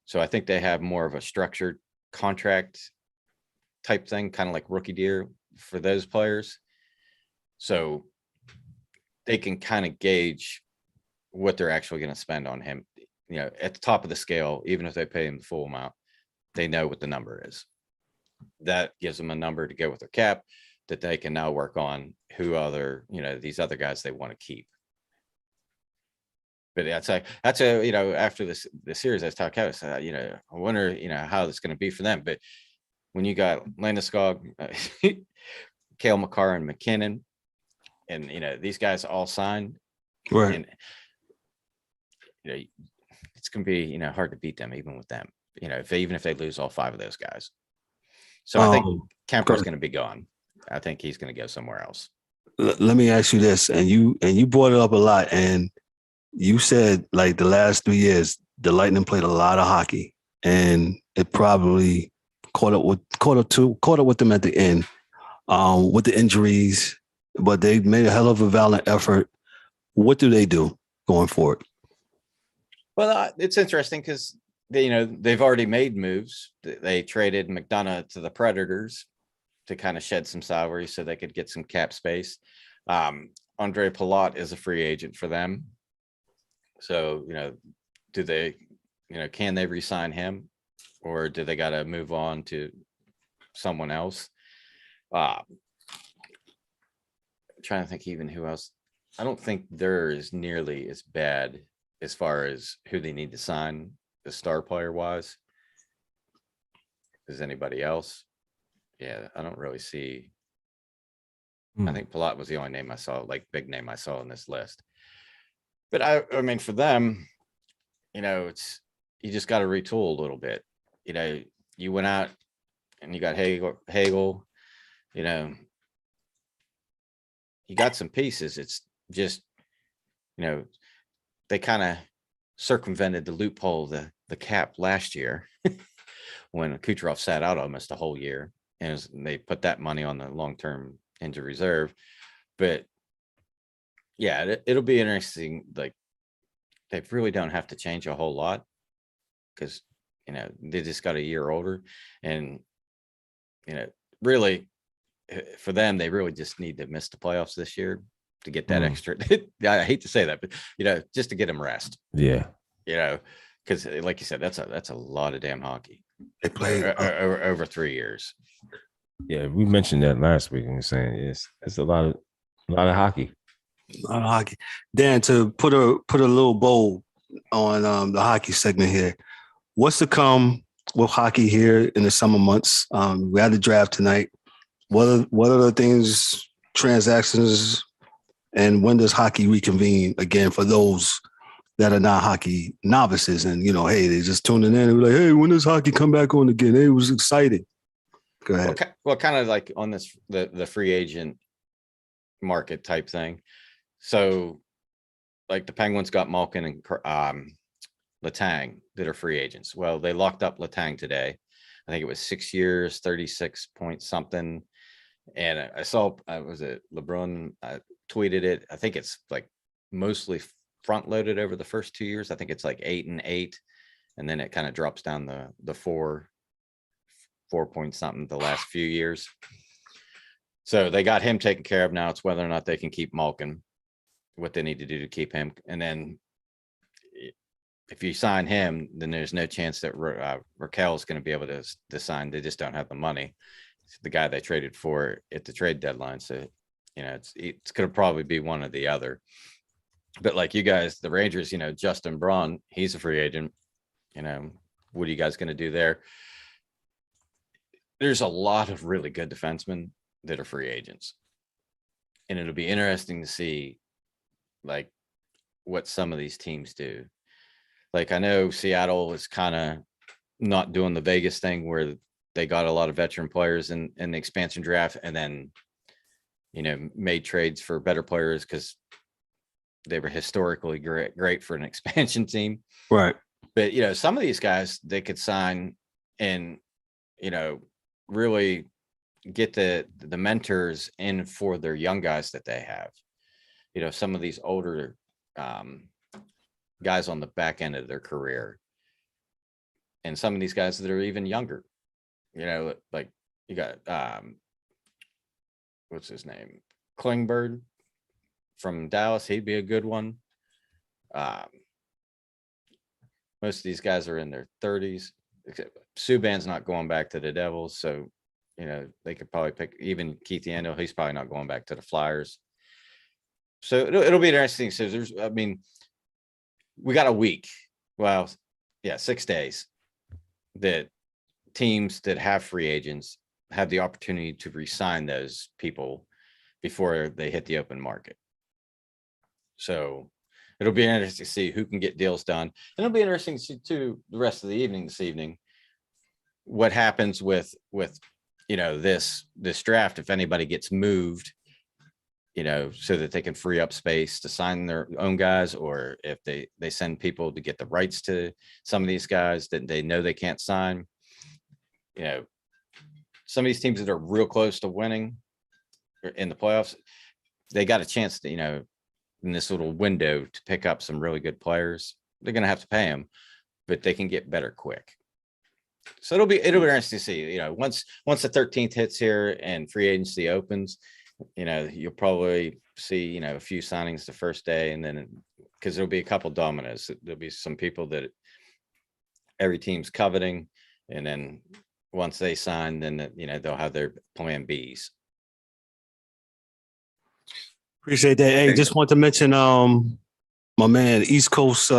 So I think they have more of a structured contract type thing, kind of like rookie deal for those players. So they can kind of gauge what they're actually going to spend on him. You know, at the top of the scale, even if they pay him the full amount, they know what the number is. That gives them a number to go with their cap that they can now work on who other, you know, these other guys they want to keep. But that's a, you know, after the series, I was talking about, you know, I wonder, you know, how it's going to be for them. But when you got Landeskog, Cale Makar and McKinnon, and, you know, these guys all signed, right? And, you know, it's going to be, you know, hard to beat them even with them, you know, even if they lose all 5 of those guys. So I think Kemper's going to be gone. I think he's going to go somewhere else. Let me ask you this, and you brought it up a lot, and you said like the last 3 years, the Lightning played a lot of hockey, and it probably caught up with them at the end, with the injuries, but they made a hell of a valiant effort. What do they do going forward? Well, it's interesting because they've already made moves. They traded McDonough to the Predators to kind of shed some salary so they could get some cap space. Andre Palat is a free agent for them. So, you know, do they, you know, can they re-sign him, or do they got to move on to someone else? I'm trying to think even who else. I don't think they're as nearly as bad as far as who they need to sign the star player wise as anybody else. Yeah, I don't really see. I think Palat was the only name I saw, like big name I saw on this list. But I mean, for them, you know, you just got to retool a little bit. You know, you went out and you got Hagel, you know, you got some pieces. It's just, you know, they kind of circumvented the loophole, the cap last year when Kucherov sat out almost a whole year, and they put that money on the long-term injury reserve. But yeah, it'll be interesting. Like, they really don't have to change a whole lot because, you know, they just got a year older, and, you know, really for them, they really just need to miss the playoffs this year to get that extra. I hate to say that, but just to get them rest. Yeah. Because like you said, that's a lot of damn hockey. They played over 3 years. Yeah, we mentioned that last week, and we're saying it's a lot of hockey. A lot of hockey. Dan, to put a little bow on the hockey segment here. What's to come with hockey here in the summer months? We had the draft tonight. What are the things, transactions, and when does hockey reconvene again for those that are not hockey novices? And, hey, they just tuning in and be like, hey, when does hockey come back on again? Hey, it was exciting. Go ahead. Well, kind of like on this, the free agent market type thing. So like the Penguins got Malkin and Letang that are free agents. Well, they locked up Letang today. I think it was 6 years, 36 point something. And I saw, was it LeBron tweeted it? I think it's like mostly front loaded over the first 2 years. I think it's like 8 and 8. And then it kind of drops down the 4 point something the last few years. So they got him taken care of. Now it's whether or not they can keep Malkin, what they need to do to keep him. And then if you sign him, then there's no chance that Raquel is going to be able to sign. They just don't have the money. It's the guy they traded for at the trade deadline. So, it's going to probably be one or the other. But like you guys, the Rangers, Justin Braun, he's a free agent. What are you guys going to do there? There's a lot of really good defensemen that are free agents. And it'll be interesting to see like what some of these teams do. Like I know Seattle is kind of not doing the Vegas thing where they got a lot of veteran players in the expansion draft and then, made trades for better players because they were historically great for an expansion team. Right. But, some of these guys, they could sign and, really get the mentors in for their young guys that they have. Some of these older guys on the back end of their career. And some of these guys that are even younger, like you got, what's his name? Klingberg from Dallas. He'd be a good one. Most of these guys are in their 30s. Subban's not going back to the Devils. So, they could probably pick even Keith Yandel. He's probably not going back to the Flyers. So it'll be interesting. So we got a week. Well, yeah, 6 days that teams that have free agents have the opportunity to re-sign those people before they hit the open market. So it'll be interesting to see who can get deals done. And it'll be interesting to see too the rest of the evening this evening what happens with this draft, if anybody gets moved, so that they can free up space to sign their own guys, or if they send people to get the rights to some of these guys that they know they can't sign. Some of these teams that are real close to winning in the playoffs, they got a chance to, in this little window to pick up some really good players. They're going to have to pay them, but they can get better quick. So it'll be interesting to see, once the 13th hits here and free agency opens, you'll probably see, a few signings the first day, and then because there'll be a couple dominoes. There'll be some people that every team's coveting, and then once they sign, then they'll have their plan Bs. Appreciate that. Hey, just want to mention my man East Coast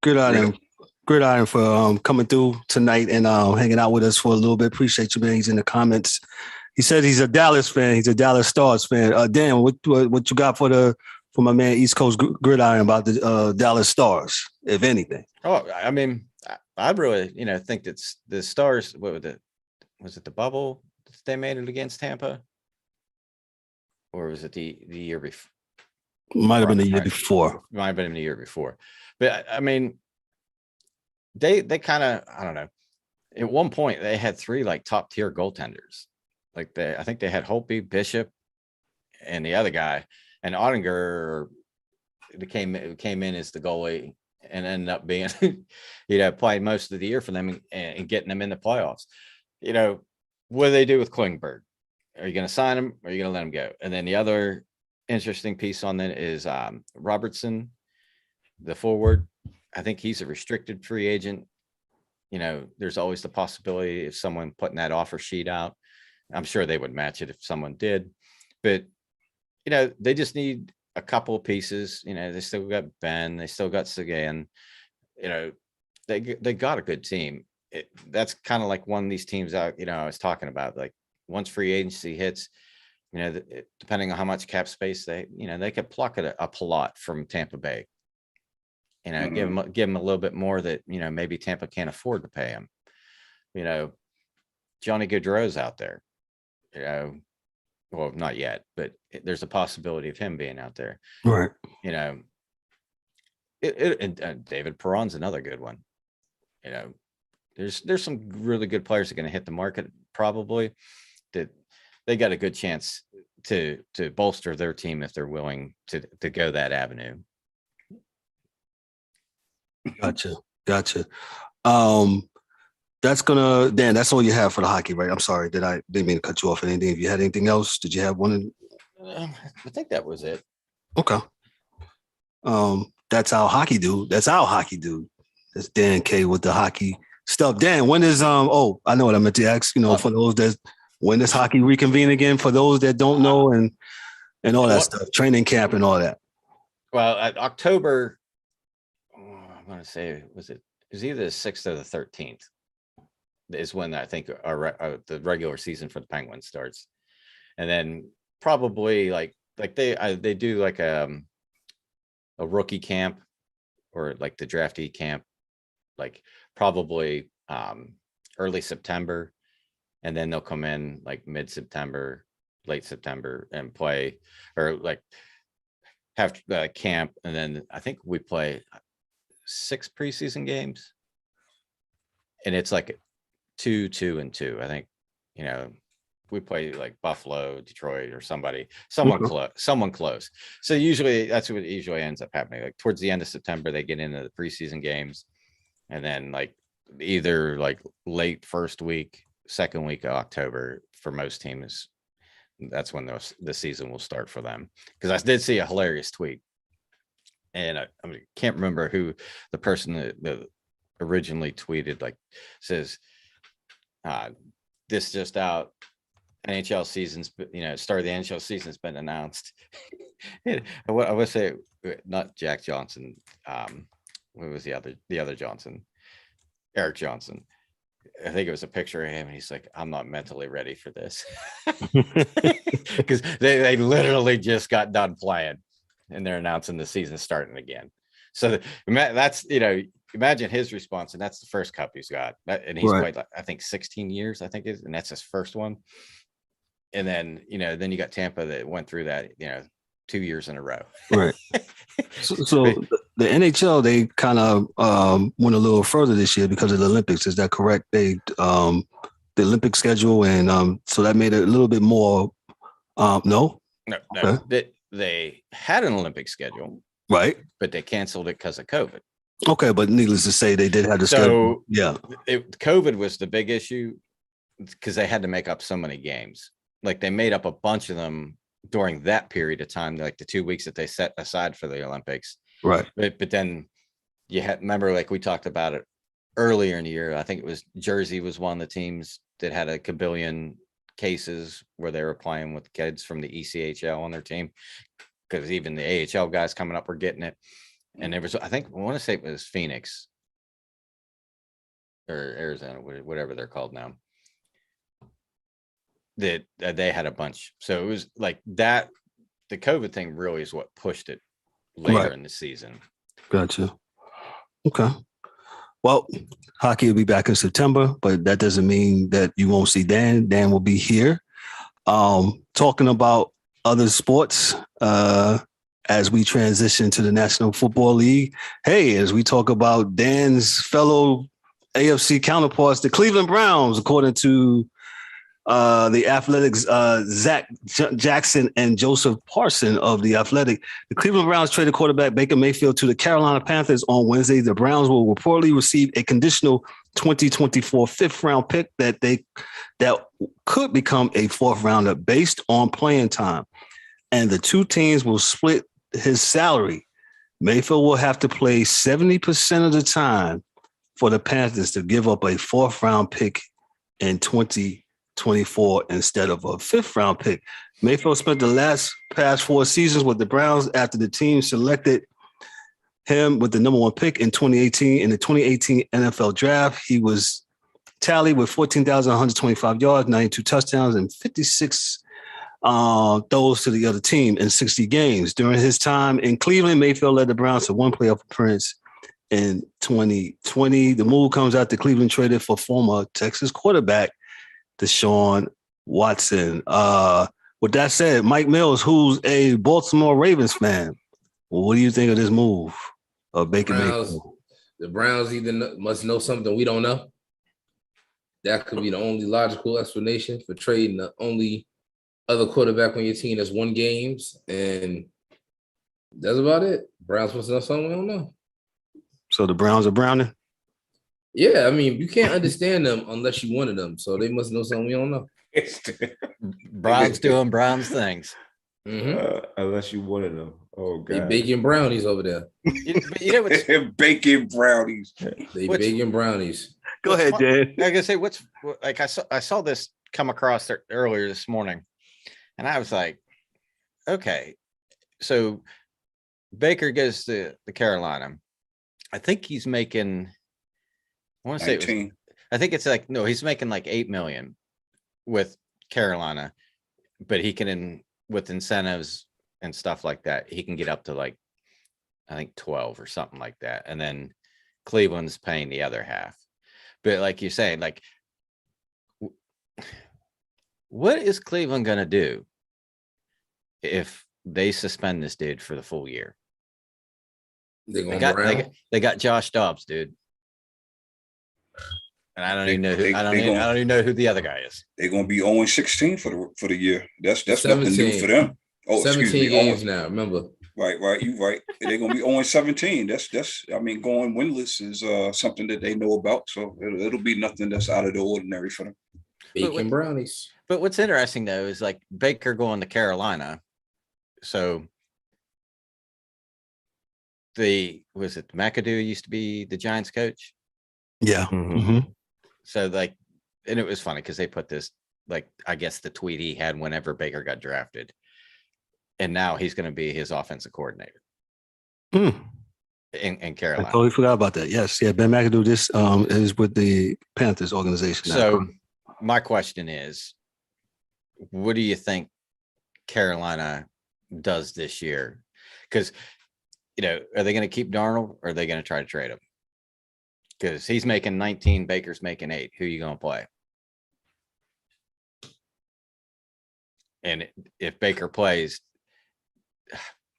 Gridiron for coming through tonight and hanging out with us for a little bit. Appreciate you, man. He's in the comments. He said he's a Dallas fan. He's a Dallas Stars fan. Dan, what you got for my man East Coast Gridiron about the Dallas Stars, if anything? Oh, I mean, I really, think that the Stars. What was it? The bubble that they made it against Tampa, or was it the year before? Might have been the year before. Might have been the year before. But I mean, they kind of, I don't know. At one point, they had 3 like top tier goaltenders. Like I think they had Holtby, Bishop, and the other guy, and Ottinger came in as the goalie and ended up being, playing most of the year for them and getting them in the playoffs. What do they do with Klingberg? Are you going to sign him or are you going to let him go? And then the other interesting piece on that is Robertson, the forward. I think he's a restricted free agent. You know, there's always the possibility of someone putting that offer sheet out. I'm sure they would match it if someone did, but you know, they just need a couple of pieces. You know, they still got Ben, they still got Sagan. You know, they got a good team. That's kind of like one of these teams out. You know, I was talking about, like, once free agency hits, you know, depending on how much cap space they could pluck a Palat from Tampa Bay. You know, give them a little bit more that, you know, maybe Tampa can't afford to pay him. You know, Johnny Gaudreau's out there. You know, well, not yet, but there's a possibility of him being out there. Right. You know, and David Perron's another good one. You know, there's some really good players that are going to hit the market probably, that they got a good chance to bolster their team if they're willing to go that avenue. Gotcha. Dan, that's all you have for the hockey, right? I'm sorry, didn't mean to cut you off. Anything? If you had anything else, did you have one? I think that was it. Okay. That's our hockey dude. That's Dan K with the hockey stuff. Dan, when is I know what I meant to ask. You know, for those when does hockey reconvene again? For those that don't know, and all that stuff, training camp and all that. Well, at October, I'm going to say it was either the 6th or the 13th is when I think the regular season for the Penguins starts, and then probably like they do like a rookie camp, or like the draftee camp, like probably early September, and then they'll come in like mid-September, late September, and play, or like have camp, and then I think we play 6 preseason games, and it's like 2, 2, and 2. I think, you know, we play like Buffalo, Detroit, or someone close. So usually that's what usually ends up happening. Like towards the end of September, they get into the preseason games, and then like either like late first week, second week of October for most teams, that's when the season will start for them. Because I did see a hilarious tweet, and I can't remember who the person that originally tweeted, like, says, this just out, NHL season's, you know, start of the NHL season's been announced. I would say not Jack Johnson. What was the other Johnson? Eric Johnson. I think it was a picture of him, and he's like, I'm not mentally ready for this. Because they literally just got done playing, and they're announcing the season starting again. So that's, you know, imagine his response, and that's the first cup he's got, and he's played, like, I think 16 years, I think, and that's his first one. And then, you know, then you got Tampa that went through that, you know, 2 years in a row. Right. So the NHL, they kind of went a little further this year because of the Olympics. Is that correct? They the Olympic schedule, and so that made it a little bit more. No. Okay. They had an Olympic schedule, right? But they canceled it because of COVID. Okay, but needless to say, they did have the schedule. Yeah, COVID was the big issue because they had to make up so many games. Like, they made up a bunch of them during that period of time, like the 2 weeks that they set aside for the Olympics. Right. But then you had, remember, like we talked about it earlier in the year, I think it was Jersey was one of the teams that had a kabillion cases where they were playing with kids from the ECHL on their team, because even the AHL guys coming up were getting it. And there was, I want to say it was Phoenix or Arizona, whatever they're called now, that they had a bunch. So it was like that. The COVID thing really is what pushed it later in the season. Gotcha. Okay. Well, hockey will be back in September, but that doesn't mean that you won't see Dan. Dan will be here talking about other sports as we transition to the National Football League. Hey, as we talk about Dan's fellow AFC counterparts, the Cleveland Browns, according to the Athletics, Zach Jackson and Joseph Parson of the Athletic. The Cleveland Browns traded quarterback Baker Mayfield to the Carolina Panthers on Wednesday. The Browns will reportedly receive a conditional 2024 fifth-round pick that could become a fourth rounder based on playing time. and the two teams will split his salary. Mayfield will have to play 70% of the time for the Panthers to give up a 4th-round pick in 2024 instead of a 5th-round pick. Mayfield spent the past 4 seasons with the Browns after the team selected him with the number 1 pick in 2018. In the 2018 NFL draft, he was tallied with 14,125 yards, 92 touchdowns, and 56 throws to the other team in 60 games. During his time in Cleveland, Mayfield led the Browns to 1 playoff appearance in 2020. The move comes after Cleveland traded for former Texas quarterback Deshaun Watson. With that said, Mike Mills, who's a Baltimore Ravens fan, what do you think of this move of Baker Mayfield? The Browns either must know something we don't know. That could be the only logical explanation for trading the only other quarterback on your team that's won games, and that's about it. Browns must know something we don't know. So the Browns are browning? Yeah, I mean, you can't understand them unless you wanted them. So they must know something we don't know. Browns doing Browns things. Unless you wanted them. Oh, God. They baking brownies over there. You know what's Bacon brownies. They baking brownies. Go ahead, Dan. I gotta say, I saw this come across earlier this morning, and I was like, okay, so Baker goes to the Carolina. I think he's making, I want to say, I think it's like, no, he's making like 8 million with Carolina, but he can, with incentives and stuff like that, he can get up to like, I think 12 or something like that. And then Cleveland's paying the other half. But like you're saying, like, what is Cleveland going to do if they suspend this dude for the full year? They got Josh Dobbs, dude. And I don't even know who I don't even know who the other guy is. They're gonna be 0-16 for the year. That's nothing new for them. Oh, 17 games now, remember. Right. You right. They're gonna be 0-17. That's I mean, going winless is something that they know about. So it'll be nothing that's out of the ordinary for them. Bacon brownies. But what's interesting though is like Baker going to Carolina. So McAdoo used to be the Giants coach. Yeah. Mm-hmm. So like, and it was funny because they put this, like, I guess the tweet he had whenever Baker got drafted, and now he's going to be his offensive coordinator in Carolina. I totally forgot about that. Yes. Yeah. Ben McAdoo is with the Panthers organization now. So my question is, what do you think Carolina does this year? Because, are they going to keep Darnold or are they going to try to trade him? Because he's making 19, Baker's making 8. Who are you going to play? And if Baker plays,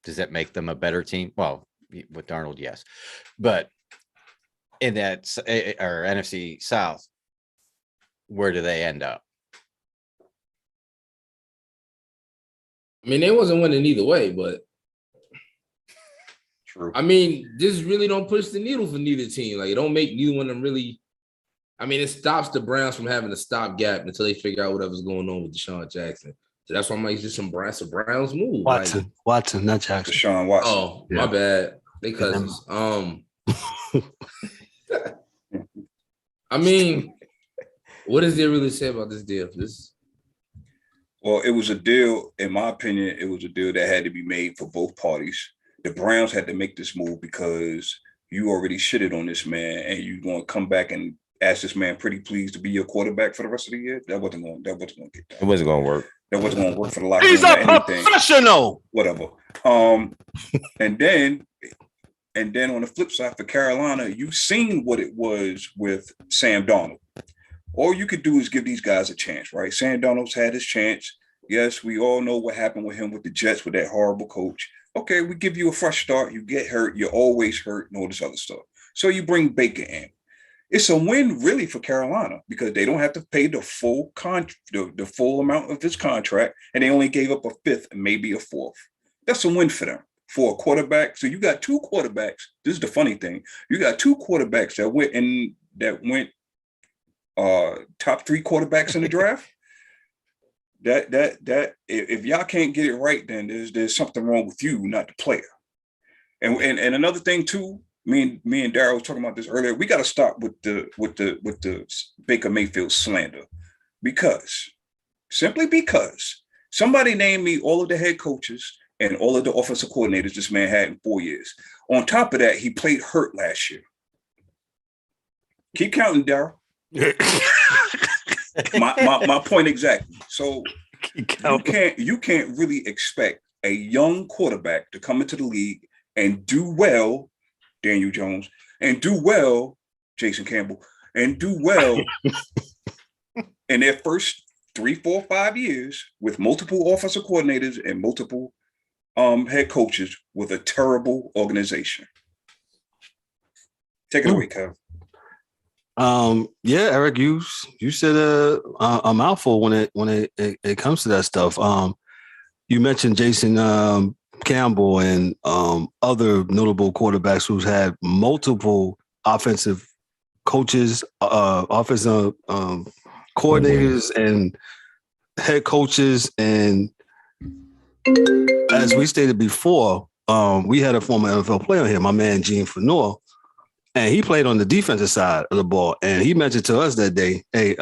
does that make them a better team? Well, with Darnold, yes. But in that or NFC South, where do they end up? I mean, they wasn't winning either way, but true. I mean, this really don't push the needle for neither team. Like, it don't make neither one of them really. I mean, it stops the Browns from having a stopgap until they figure out whatever's going on with Deshaun Jackson. So that's why I'm like, just some Browns move. Watson, not Jackson. Deshaun Watson. Oh, yeah. My bad. They cousins. I mean, what does there really say about this deal? Well, it was a deal, in my opinion, it was a deal that had to be made for both parties. The Browns had to make this move because you already shitted on this man, and you're going to come back and ask this man pretty please to be your quarterback for the rest of the year. That wasn't going to get done. It wasn't going to work. That wasn't going to work for the locker room. He's a professional. Whatever. And then on the flip side for Carolina, you've seen what it was with Sam Darnold. All you could do is give these guys a chance, right? Sam Darnold's had his chance. Yes, we all know what happened with him with the Jets with that horrible coach. Okay, we give you a fresh start. You get hurt. You're always hurt and all this other stuff. So you bring Baker in. It's a win really for Carolina because they don't have to pay the full the full amount of his contract, and they only gave up a fifth and maybe a fourth. That's a win for them for a quarterback. So you got 2 quarterbacks. This is the funny thing. You got 2 quarterbacks that went top 3 quarterbacks in the draft. that if y'all can't get it right, then there's something wrong with you, not the player. And another thing too, me and Darryl was talking about this earlier. We got to stop with the Baker Mayfield slander, simply because somebody named me all of the head coaches and all of the offensive coordinators this man had in 4 years. On top of that, he played hurt last year. Keep counting, Darryl. my point exactly. So you can't really expect a young quarterback to come into the league and do well, Daniel Jones, and do well, Jason Campbell, and do well in their first 3, 4, 5 years with multiple offensive coordinators and multiple head coaches with a terrible organization. Take it away, Kev. Yeah, Eric, you said a mouthful when it comes to that stuff. You mentioned Jason Campbell and other notable quarterbacks who's had multiple offensive coaches, offensive coordinators, and head coaches. And as we stated before, we had a former NFL player here, my man Gene Fenor. And he played on the defensive side of the ball. And he mentioned to us that day, hey,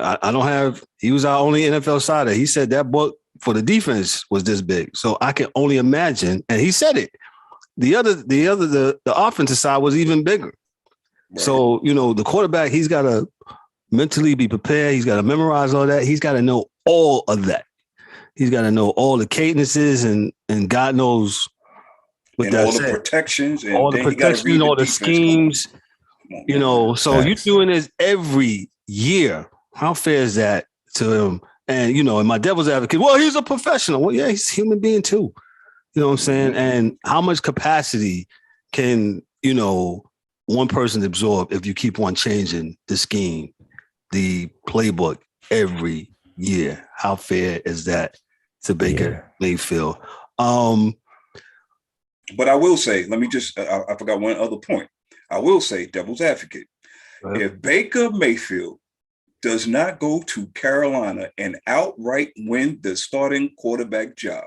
he was our only NFL sider. He said that book for the defense was this big. So I can only imagine. And he said it. The offensive side was even bigger. Right. So, the quarterback, he's got to mentally be prepared. He's got to memorize all that. He's got to know all of that. He's got to know all the cadences and God knows what and all the protections and all the protections, all the schemes. So you're doing this every year. How fair is that to him? And, and my devil's advocate, well, he's a professional. Well, yeah, he's a human being too. You know what I'm saying? And how much capacity can, one person absorb if you keep on changing the scheme, the playbook every year? How fair is that to Baker Mayfield? But I will say, let me just, I forgot one other point. I will say, devil's advocate, if Baker Mayfield does not go to Carolina and outright win the starting quarterback job,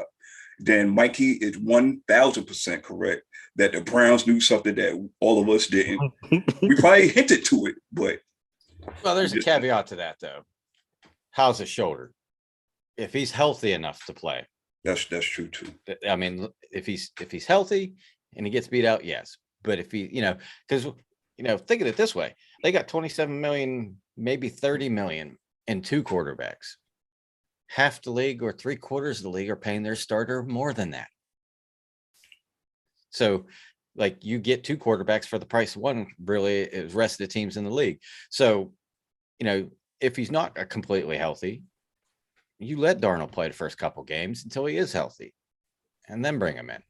then Mikey is 1,000% correct that the Browns knew something that all of us didn't. We probably hinted to it, but. Well, there's a caveat to that, though. How's his shoulder? If he's healthy enough to play. That's true, too. I mean, if he's healthy and he gets beat out, yes. But if he, because, think of it this way, they got 27 million, maybe 30 million in 2 quarterbacks. Half the league or 3/4 of the league are paying their starter more than that. So, you get 2 quarterbacks for the price of one, really, the rest of the teams in the league. So, if he's not completely healthy, you let Darnold play the first couple games until he is healthy and then bring him in.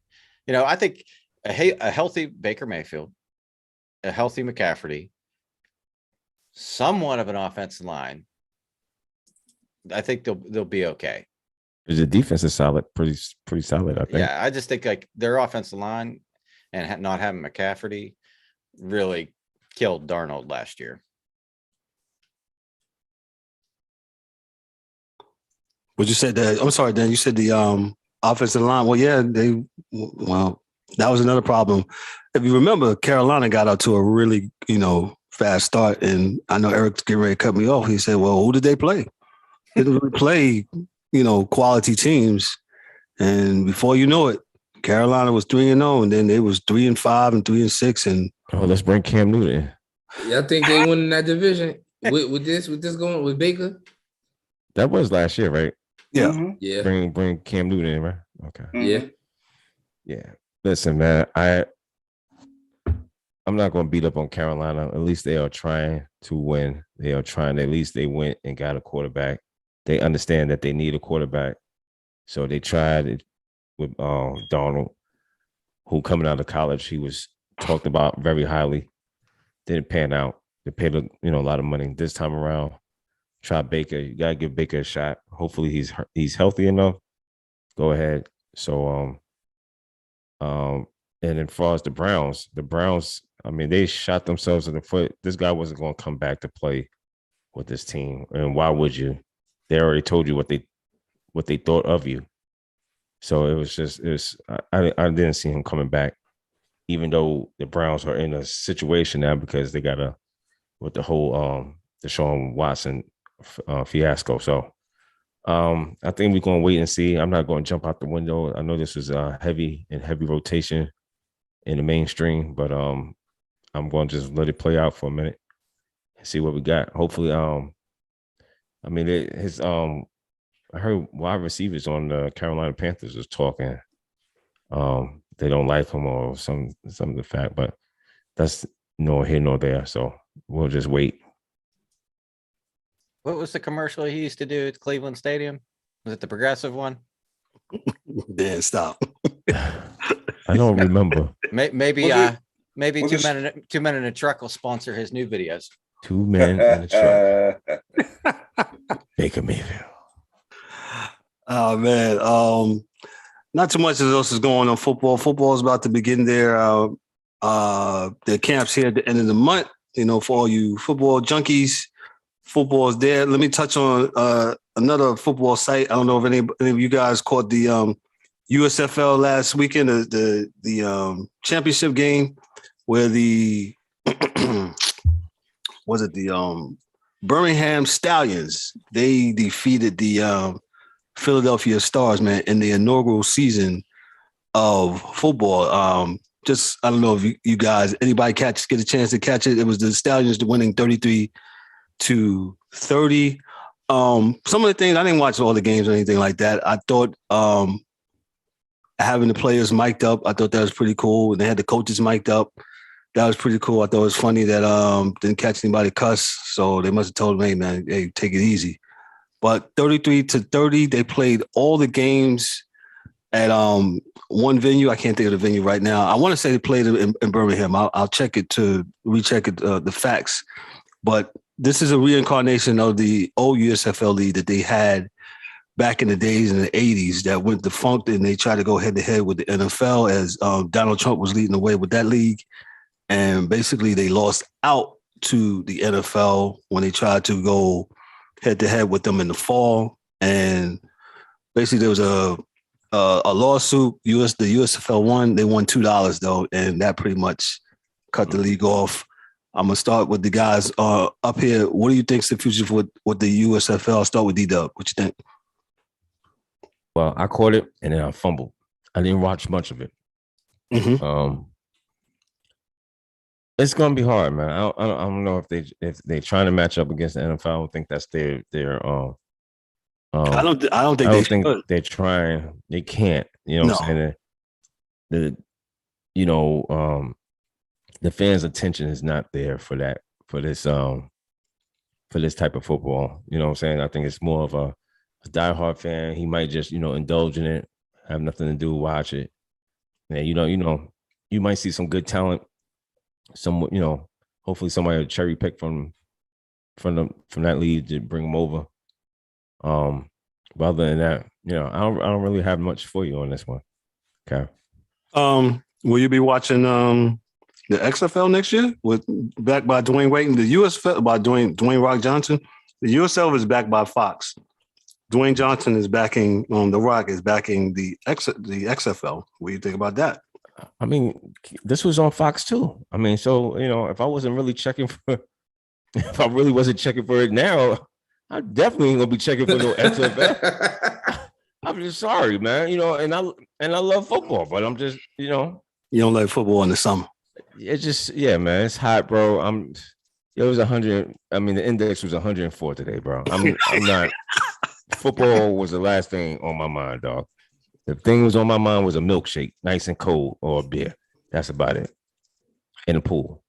I think a healthy Baker Mayfield, a healthy McCaffrey, somewhat of an offensive line, I think they'll be okay. The defense is solid, pretty solid, I think. Yeah, I just think their offensive line and not having McCaffrey really killed Darnold last year. Would you say that? I'm sorry, Dan. You said the offensive line. Well, yeah, that was another problem. If you remember, Carolina got out to a really, fast start. And I know Eric's getting ready to cut me off. He said, well, who did they play? They didn't really play, quality teams. And before you know it, Carolina was 3-0, and then they was 3-5 and 3-6. And let's bring Cam Newton. Yeah, I think they won in that division with this going with Baker. That was last year, right? Yeah. Mm-hmm. Yeah. Bring Cam Newton in, right? Okay. Yeah. Yeah. Listen, man, I'm not going to beat up on Carolina. At least they are trying to win. They are trying. At least they went and got a quarterback. They understand that they need a quarterback. So they tried it with Darnold, who coming out of college, he was talked about very highly. Didn't pan out. They paid a lot of money this time around. Try Baker. You got to give Baker a shot. Hopefully he's healthy enough. Go ahead. So and then as far as the Browns, I mean, they shot themselves in the foot. This guy wasn't going to come back to play with this team. And why would you? They already told you what they what they thought of you. So I didn't see him coming back, even though the Browns are in a situation now because they got with the whole Deshaun Watson fiasco. So I think we're going to wait and see. I'm not going to jump out the window. I know this is a heavy rotation in the mainstream, but I'm going to just let it play out for a minute and see what we got. Hopefully, I mean, I heard wide receivers on the Carolina Panthers was talking. They don't like him or some of the fact, but that's nor here nor there. So we'll just wait. What was the commercial he used to do at Cleveland Stadium? Was it the Progressive one? Then stop. I don't remember. Maybe two men in a truck will sponsor his new videos. 2 men in a truck. Baker Mayfield. Oh man. Not too much else is going on football. Football is about to begin their camps here at the end of the month. You know, for all you football junkies, football is there. Let me touch on another football site. I don't know if any of you guys caught the USFL last weekend, the championship game where the was it the Birmingham Stallions? They defeated the Philadelphia Stars, man, in the inaugural season of football. Just I don't know if you guys, anybody get a chance to catch it. It was the Stallions winning 33-30. Some of the things, I didn't watch all the games or anything like that. I thought having the players mic'd up, I thought that was pretty cool. They had the coaches mic'd up. That was pretty cool. I thought it was funny that didn't catch anybody cuss. So they must have told me, hey, man, hey, take it easy. But 33-30, they played all the games at one venue. I can't think of the venue right now. I want to say they played it in Birmingham. I'll check it to recheck it, the facts. But this is a reincarnation of the old USFL league that they had back in the days in the 80s that went defunct, and they tried to go head-to-head with the NFL as Donald Trump was leading the way with that league. And basically they lost out to the NFL when they tried to go head-to-head with them in the fall. And basically there was a lawsuit. The USFL won. They won $2 though, and that pretty much cut the league off. I'm gonna start with the guys up here. What do you think is the future for the USFL? I'll start with D-Dub. What you think? Well, I caught it and then I fumbled. I didn't watch much of it. Mm-hmm. It's gonna be hard, man. I don't know if they trying to match up against the NFL. I don't think that's their I don't think they're trying. They can't. You know what I'm saying? The fans' attention is not there for this type of football. You know what I'm saying? I think it's more of a diehard fan. He might just indulge in it, have nothing to do, watch it. And you might see some good talent. Some hopefully somebody will cherry pick from that league to bring them over. But other than that, I don't really have much for you on this one. Okay. Will you be watching the XFL next year backed by Dwayne Wade and the USFL by Dwayne Rock Johnson? The USFL is backed by Fox. Dwayne Johnson is backing The Rock is backing the XFL. What do you think about that? I mean, this was on Fox too. I mean, so if I wasn't really checking for, if I really wasn't checking for it now, I definitely ain't gonna be checking for no XFL. I'm just sorry, man. And I love football, but I'm just, You don't like football in the summer. It's just, yeah, man. It's hot, bro. It was 100. I mean, the index was 104 today, bro. I'm not. Football was the last thing on my mind, dog. The thing was on my mind was a milkshake, nice and cold, or a beer. That's about it. In the pool.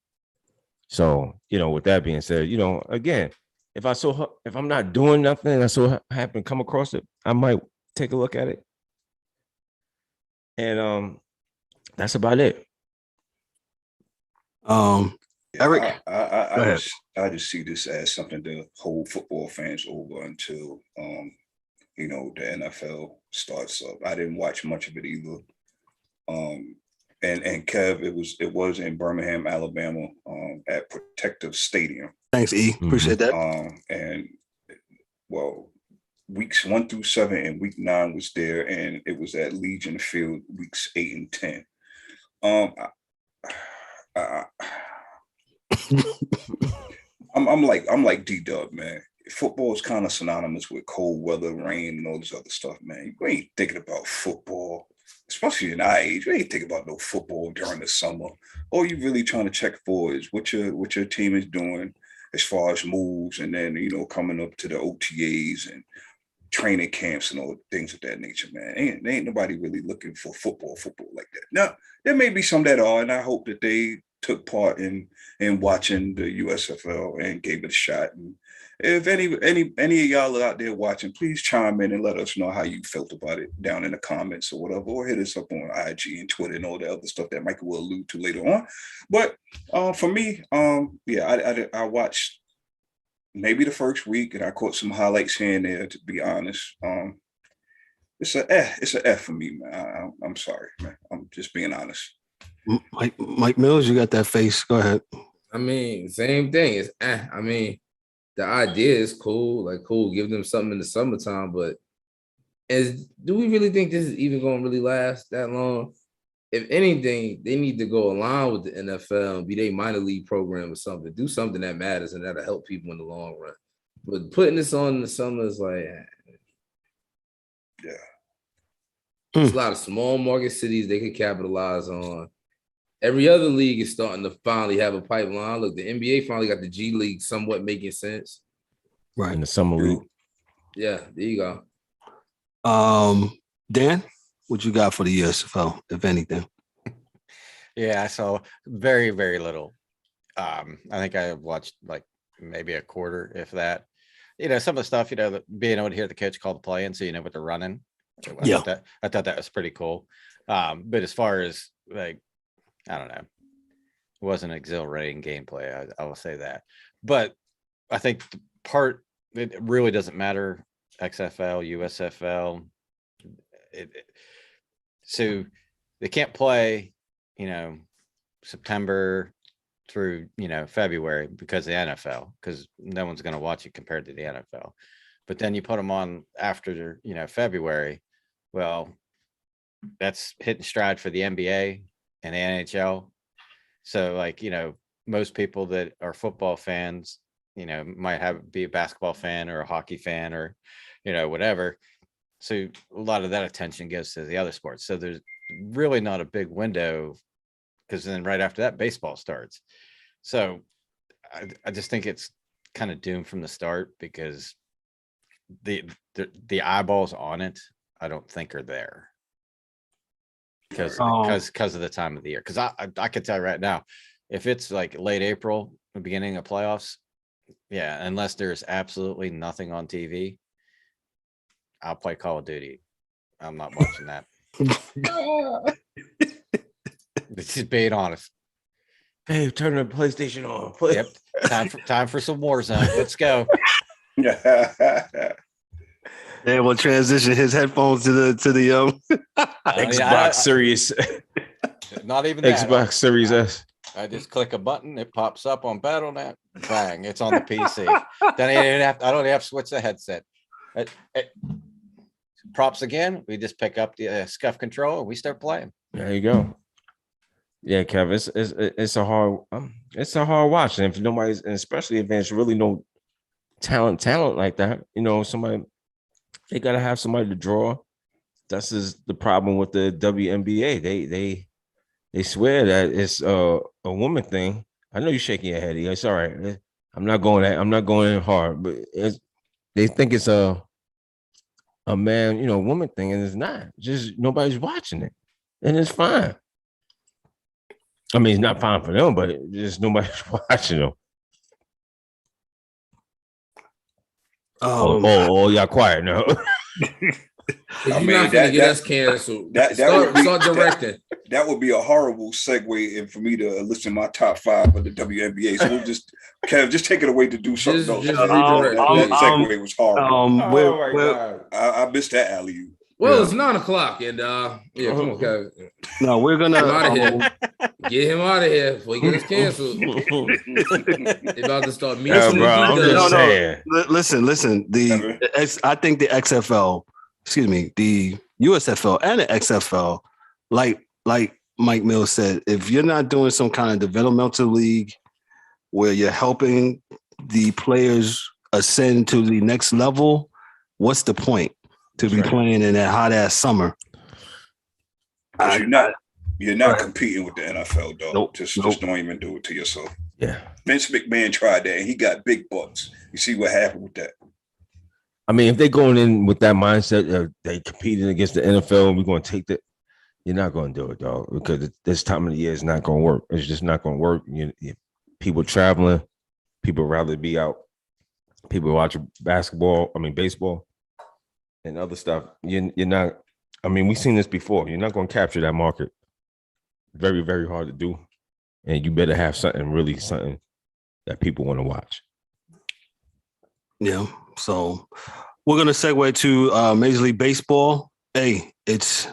So, with that being said, again, if I'm not doing nothing and I so happen to come across it, I might take a look at it. And that's about it. Eric, I just see this as something to hold football fans over until the NFL starts up. I didn't watch much of it either. And Kev, it was in Birmingham, Alabama, at Protective Stadium. Thanks, E. Appreciate that. And well, weeks 1 through 7, and week 9 was there, and it was at Legion Field weeks 8 and 10. I'm like D-Dub, man. Football is kind of synonymous with cold weather, rain, and all this other stuff, man. You ain't thinking about football, especially in our age. You ain't thinking about no football during the summer. All you really trying to check for is what your team is doing as far as moves, and then coming up to the OTAs and training camps and all things of that nature, man. Ain't nobody really looking for football like that. Now, there may be some that are, and I hope that they took part in watching the USFL and gave it a shot. And if any of y'all are out there watching, please chime in and let us know how you felt about it down in the comments or whatever, or hit us up on IG and Twitter and all the other stuff that Michael will allude to later on. But for me, I watched maybe the first week, and I caught some highlights here and there, to be honest. It's an F for me, man. I'm sorry, man. I'm just being honest. Mike Mills, you got that face. Go ahead. I mean, same thing. It's I mean, the idea is cool, like cool, give them something in the summertime, but do we really think this is even going to really last that long? If anything, they need to go along with the NFL and be their minor league program or something. Do something that matters and that'll help people in the long run. But putting this on in the summer is like, yeah. There's a lot of small market cities they could capitalize on. Every other league is starting to finally have a pipeline. Look, the NBA finally got the G League somewhat making sense. Right. In the summer league. Yeah, there you go. Dan, what you got for the USFL, if anything? Yeah, I saw very, very little. I think I watched like maybe a quarter, if that. Some of the stuff, being able to hear the coach call the play and so you know what they're running. I thought that was pretty cool. But as far as like, I don't know, it wasn't exhilarating gameplay. I will say that. But I think the part, it really doesn't matter. XFL, USFL. So they can't play, September through, February because of the NFL, because no one's going to watch it compared to the NFL. But then you put them on after, February. Well, that's hitting stride for the NBA and the NHL. So like, most people that are football fans, might be a basketball fan or a hockey fan or, whatever. So a lot of that attention goes to the other sports. So there's really not a big window, because then right after that, baseball starts. So I just think it's kind of doomed from the start, because the eyeballs on it, I don't think are there. Because of the time of the year. Because I can tell you right now, if it's like late April, the beginning of playoffs, yeah, unless there's absolutely nothing on TV, I'll play Call of Duty. I'm not watching that. This is being honest. Hey, turn the PlayStation on. Play. Yep. Time for some Warzone. Let's go. Yeah, we'll transition his headphones to the Xbox Series. Not even that. Xbox Series S. I just click a button, it pops up on BattleNet. Bang! It's on the PC. Then I don't have to switch the headset. Props again. We just pick up the scuff control and we start playing. There you go. Yeah, Kev, it's a hard watch, and if nobody's, and especially if there's really no talent like that, somebody, they gotta have somebody to draw. That's the problem with the WNBA. They swear that it's a woman thing. I know you're shaking your head. It's all right. I'm not going in hard, but they think it's a man, woman thing, and it's not. Just nobody's watching it, and it's fine. I mean, it's not fine for them, but just nobody's watching them. Oh, y'all quiet now. You're not gonna get us canceled. Start directing. That would be a horrible segue, and for me to listen to my top 5 of the WNBA. So we'll just take it away to do something else. That segue was horrible. Oh my God. I missed that alley-oop. Well, it's 9:00, and come on, Kevin. No, we're gonna Get him out of here before he gets canceled. They about to start meeting Yeah, some bro, I'm just saying. Listen. I think the XFL, the USFL and the XFL, like Mike Mills said, if you're not doing some kind of developmental league where you're helping the players ascend to the next level, what's the point to be playing in that hot ass summer? You're not competing with the NFL, though. Nope, just don't even do it to yourself. Yeah. Vince McMahon tried that, and he got big bucks. You see what happened with that? I mean, if they're going in with that mindset of they competing against the NFL, and we're going to take that, you're not going to do it, dog, because this time of the year is not going to work. It's just not going to work. People traveling, people rather be out. People watching baseball, and other stuff. You're not. I mean, we've seen this before. You're not going to capture that market. Very, very hard to do, and you better have something that people want to watch. Yeah. So we're gonna segue to Major League Baseball. Hey, it's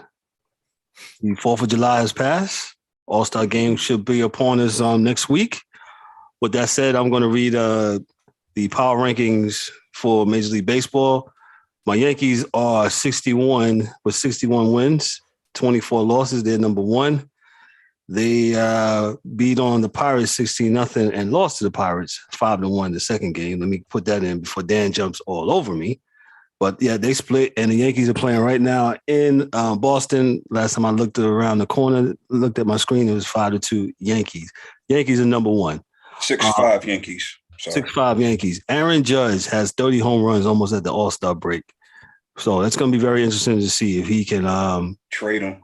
the 4th of July has passed. All-Star game should be upon us next week. With that said, I'm going to read the power rankings for Major League Baseball. My Yankees are 61 with 61 wins, 24 losses. They're number one. They beat on the Pirates 16-0 and lost to the Pirates 5-1 the second game. Let me put that in before Dan jumps all over me. But yeah, they split, and the Yankees are playing right now in Boston. Last time I looked around the corner, looked at my screen, it was 5-2 Yankees. Yankees are number one. 6-5 Yankees. 6-5 Yankees. Aaron Judge has 30 home runs almost at the All-Star break. So that's going to be very interesting to see if he can trade him.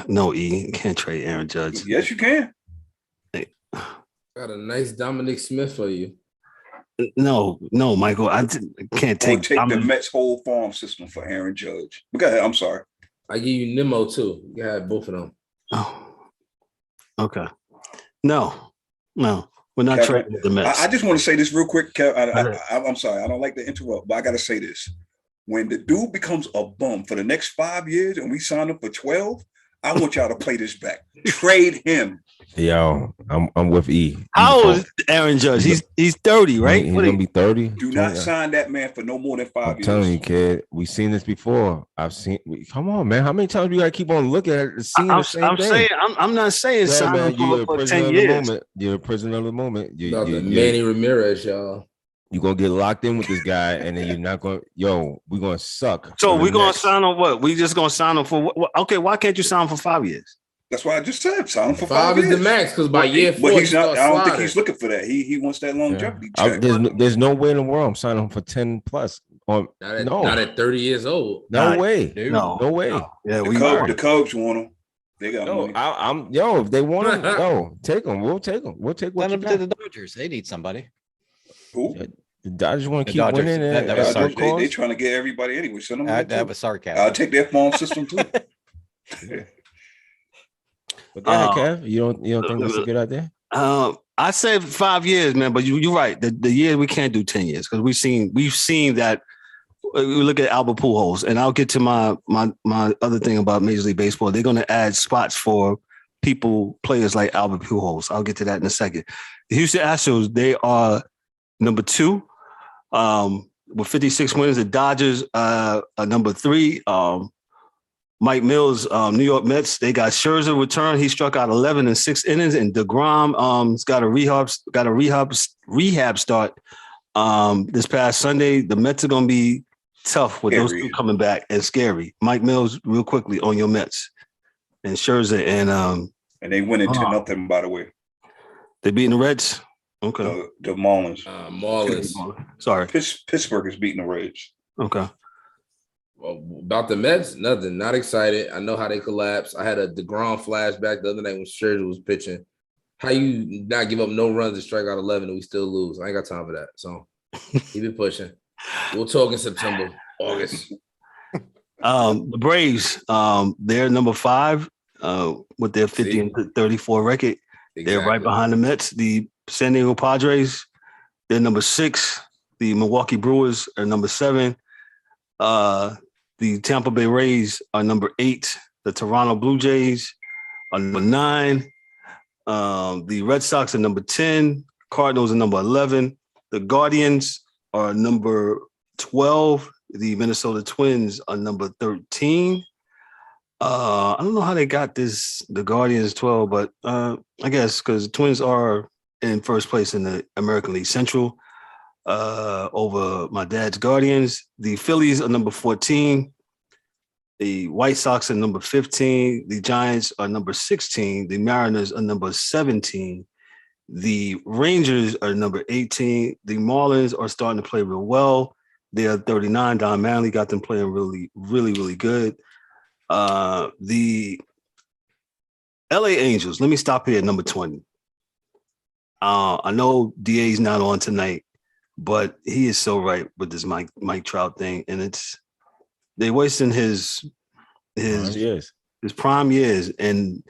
No, you can't trade Aaron Judge. Yes, you can. Got a nice Dominic Smith for you. No, Michael. I can't take the Mets whole farm system for Aaron Judge. Go ahead. I'm sorry. I give you Nimmo too. You have both of them. Oh, okay. No. We're not Kevin, trading with the Mets. I just want to say this real quick, Kev. I'm sorry. I don't like to interrupt, but I got to say this. When the dude becomes a bum for the next 5 years and we sign him for 12, I want y'all to play this back. Trade him. Yo, I'm with E. How old is Aaron Judge? He's 30, right? He's gonna be 30. Do not sign that man for no more than 5 years. I'm telling you, kid. We've seen this before. Come on, man. How many times we gotta keep on looking at it, seeing the same thing? I'm not saying sign him for 10 years. You're a prisoner of the moment. You're Manny Ramirez, y'all. You're gonna get locked in with this guy, and then you're not going. We're gonna suck. So we're gonna sign on what? We just gonna sign him for what? Okay, why can't you sign him for 5 years? That's why I just said sign him for 5 years. Is the max, because by year 4, he's not. I don't think he's looking for that. He wants that longevity. Yeah. There's no way in the world I'm signing him for 10 plus. Not at 30 years old. No way. No way. No. Yeah, the Cubs want him. They got money. If they want him, take him. We'll take him. We'll take what Send him to the Dodgers. They need somebody. Who? The Dodgers want to keep winning. They trying to get everybody anyway. Send them that was sarcasm. I'll take their farm system too. But go ahead, Kev. You don't think that's a good idea? I said 5 years, man. But you're right. The year we can't do 10 years because we've seen that. We look at Albert Pujols, and I'll get to my other thing about Major League Baseball. They're going to add spots for players like Albert Pujols. I'll get to that in a second. The Houston Astros, they are number 2 with 56 wins. The Dodgers are number 3. Mike Mills, New York Mets, they got Scherzer return. He struck out 11 in 6 innings, and DeGrom has got a rehab start this past Sunday. The Mets are going to be tough with those two coming back and scary. Mike Mills, real quickly on your Mets, and Scherzer and they win it 10-0. By the way, they beating the Reds. Okay, the Marlins. Marlins. Sorry, Pittsburgh is beating the Reds. Okay. Well, about the Mets, nothing. Not excited. I know how they collapsed. I had a DeGrom flashback the other night when Scherzer was pitching. How you not give up no runs and strike out 11 and we still lose? I ain't got time for that. So keep it pushing. We'll talk in September, August. The Braves, they're number 5 with their 50 and 34 record. Exactly. They're right behind the Mets. The San Diego Padres, they're number 6. The Milwaukee Brewers are number 7. The Tampa Bay Rays are number 8. The Toronto Blue Jays are number 9. The Red Sox are number 10. Cardinals are number 11. The Guardians are number 12. The Minnesota Twins are number 13. I don't know how they got the Guardians 12, but I guess because the Twins are in first place in the American League Central over my dad's Guardians. The Phillies are number 14. The White Sox are number 15. The Giants are number 16. The Mariners are number 17. The Rangers are number 18. The Marlins are starting to play real well. They are 39. Don Manley got them playing really, really, really good. The LA Angels, let me stop here at number 20. I know DA's not on tonight, but he is so right with this Mike Trout thing. And they're wasting his prime years. And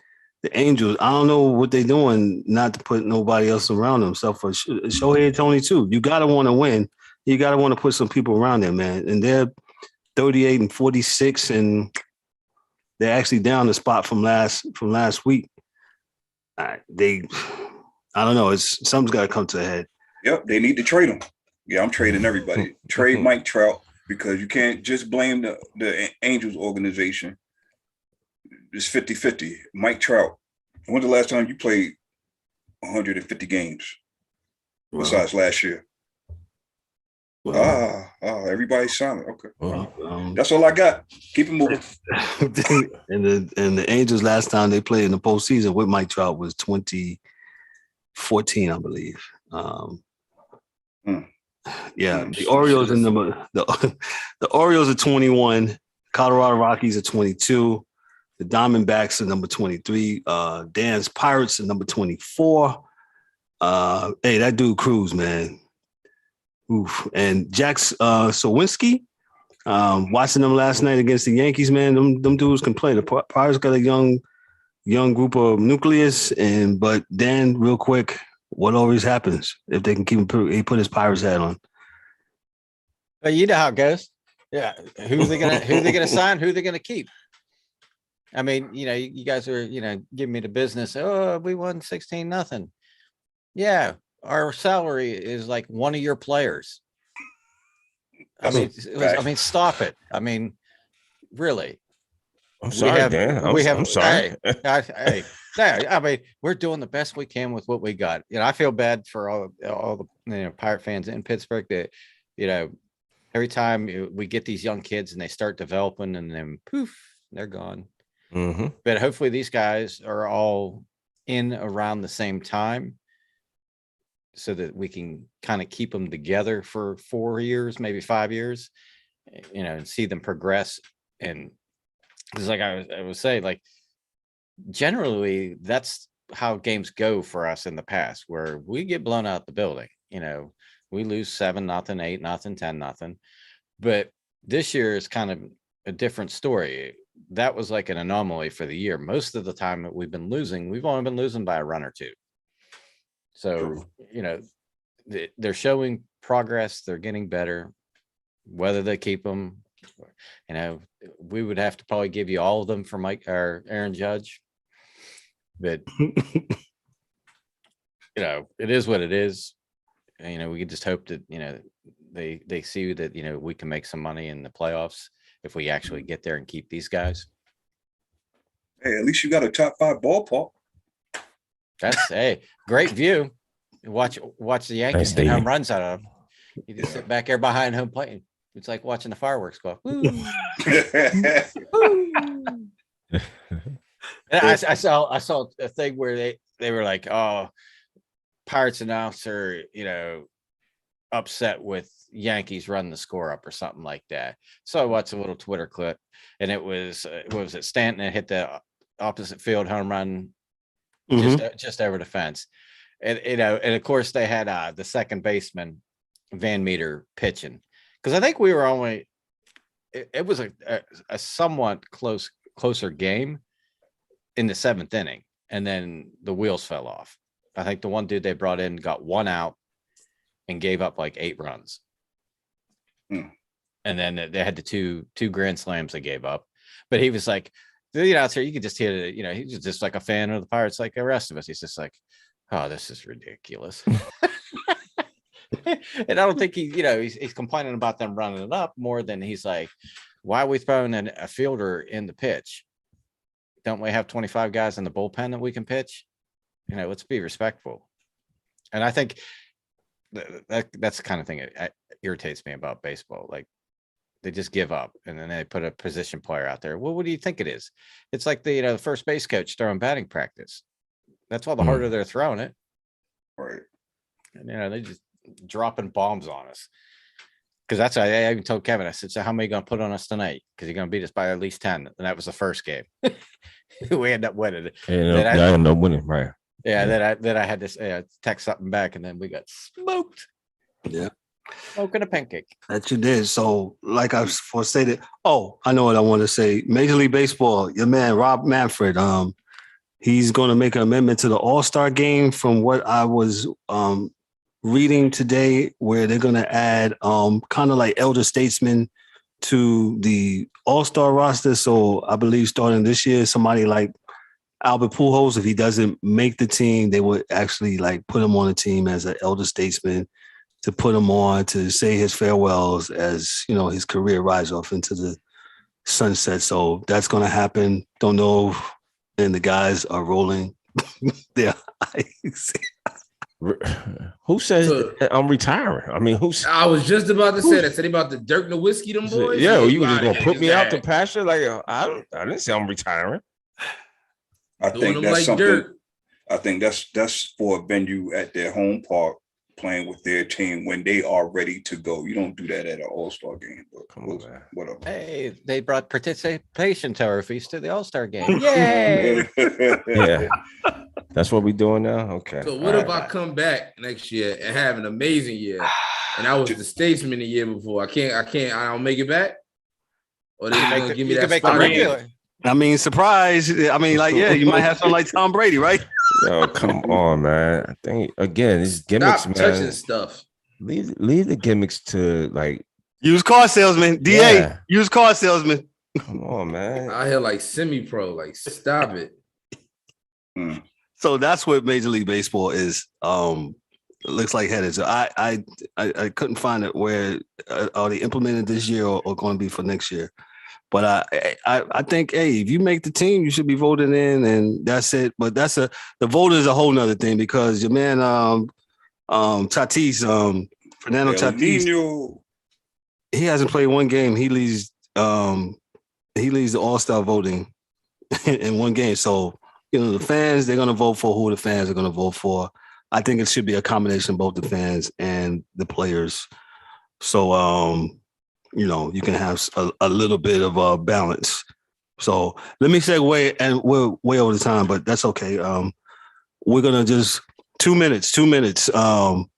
the Angels, I don't know what they're doing not to put nobody else around them. So for Shohei and Tony too, you got to want to win. You got to want to put some people around there, man. And they're 38 and 46, and they're actually down the spot from last week. I don't know. Something's got to come to a head. Yep, they need to trade him. Yeah, I'm trading everybody. Trade Mike Trout, because you can't just blame the Angels organization. It's 50-50. Mike Trout, when's the last time you played 150 games besides last year? Everybody's silent. Okay. That's all I got. Keep it moving. and the Angels last time they played in the postseason with Mike Trout was 2014, I believe. Yeah, the Orioles are the Orioles are 21. Colorado Rockies are 22. The Diamondbacks are number 23. Dan's Pirates are number 24. Hey, that dude Cruz, man. Oof. And Jack Sowinski, watching them last night against the Yankees, man, them dudes can play. The Pirates got a young group of nucleus, but Dan, real quick, what always happens if they can keep him? He put his Pirates hat on. But you know how it goes. Yeah, who are they gonna sign? Who are they gonna keep? I mean, you guys are giving me the business. Oh, we won 16-0. Yeah. Our salary is like one of your players. I mean, stop it. I mean, really. I'm sorry, Dan. I'm sorry. Hey, I mean, we're doing the best we can with what we got. I feel bad for all the Pirate fans in Pittsburgh that, every time we get these young kids and they start developing and then poof, they're gone. Mm-hmm. But hopefully these guys are all in around the same time, so that we can kind of keep them together for 4 years, maybe 5 years, and see them progress. And it's like I would say, like, generally that's how games go for us in the past, where we get blown out the building. We lose 7-0, 8-0, 10-0. But this year is kind of a different story. That was like an anomaly for the year. Most of the time that we've been losing, we've only been losing by a run or two. So, they're showing progress. They're getting better. Whether they keep them, we would have to probably give you all of them for Mike or Aaron Judge. But, it is what it is. We can just hope that, they see that, we can make some money in the playoffs if we actually get there and keep these guys. Hey, at least you got a top 5 ballpark. That's great view. Watch the Yankees hit home runs out of them. You just sit back there behind home plate. It's like watching the fireworks go off. And I saw a thing where they were like, oh, Pirates announcer, upset with Yankees run the score up or something like that. So I watched a little Twitter clip, and it was Stanton hit the opposite field home run just over the fence. And and of course they had the second baseman Van Meter pitching, because I think we were only it was a somewhat closer game in the 7th inning, and then the wheels fell off. I think the one dude they brought in got 1 out and gave up like 8 runs. And then they had the two grand slams they gave up. But he was like, The announcer, you could just hear it. He's just like a fan of the Pirates, like the rest of us. He's just like, oh, this is ridiculous. And I don't think he's complaining about them running it up more than he's like, why are we throwing a fielder in the pitch? Don't we have 25 guys in the bullpen that we can pitch? Let's be respectful. And I think that's the kind of thing that irritates me about baseball. Like, they just give up and then they put a position player out there. Well, what do you think it is? It's like the first base coach throwing batting practice. That's why the harder they're throwing it. Right. And they just dropping bombs on us. Because that's I even told Kevin, I said, so how many are you going to put on us tonight? Because you're going to beat us by at least 10. And that was the first game. We ended up winning. I ended up winning, right? Yeah. Then I had to text something back, and then we got smoked. Yeah. Smoking a pancake. That you did. So, like I stated, I know what I want to say. Major League Baseball, your man Rob Manfred, he's going to make an amendment to the All-Star game from what I was reading today, where they're going to add kind of like elder statesmen to the All-Star roster. So I believe starting this year, somebody like Albert Pujols, if he doesn't make the team, they would actually like put him on the team as an elder statesman to put him on to say his farewells as, his career rides off into the sunset. So that's going to happen. Don't know. And the guys are rolling their eyes. Who says I'm retiring? I mean, I was just about to say that. Said about the Dirk Nowitzki, them boys. Yeah, you were just gonna put me out to pasture? Like, I didn't say I'm retiring. I think that's something. Dirt. I think that's for a venue at their home park playing with their team when they are ready to go. You don't do that at an All-Star game. But come on, man. Whatever. Hey, they brought participation trophies to the All-Star game. Yay! Yeah. That's what we're doing now? Okay. So what if I come back next year and have an amazing year and I was the statesman the year before? I don't make it back? Or they gonna give me that spot again? I mean, surprise. I mean, like, yeah, you might have something like Tom Brady, right? Yo, come on, man. I think, again, these gimmicks, Stop man. touching stuff. Leave the gimmicks to, like... Used car salesman. DA, used car salesman. Come on, man. I hear like semi-pro. Like, stop it. So that's what Major League Baseball is. It looks like headed. So I couldn't find it where are they implemented this year or going to be for next year. But I think, hey, if you make the team, you should be voted in, and that's it. But the vote is a whole nother thing because your man Tatis, Fernando Tatis, he hasn't played one game. He leads the All-Star voting in one game. So the fans, they're going to vote for who the fans are going to vote for. I think it should be a combination of both the fans and the players. So, you can have a little bit of a balance. So let me segue, and we're way over the time, but that's okay. We're going to just 2 minutes. 2 minutes. 2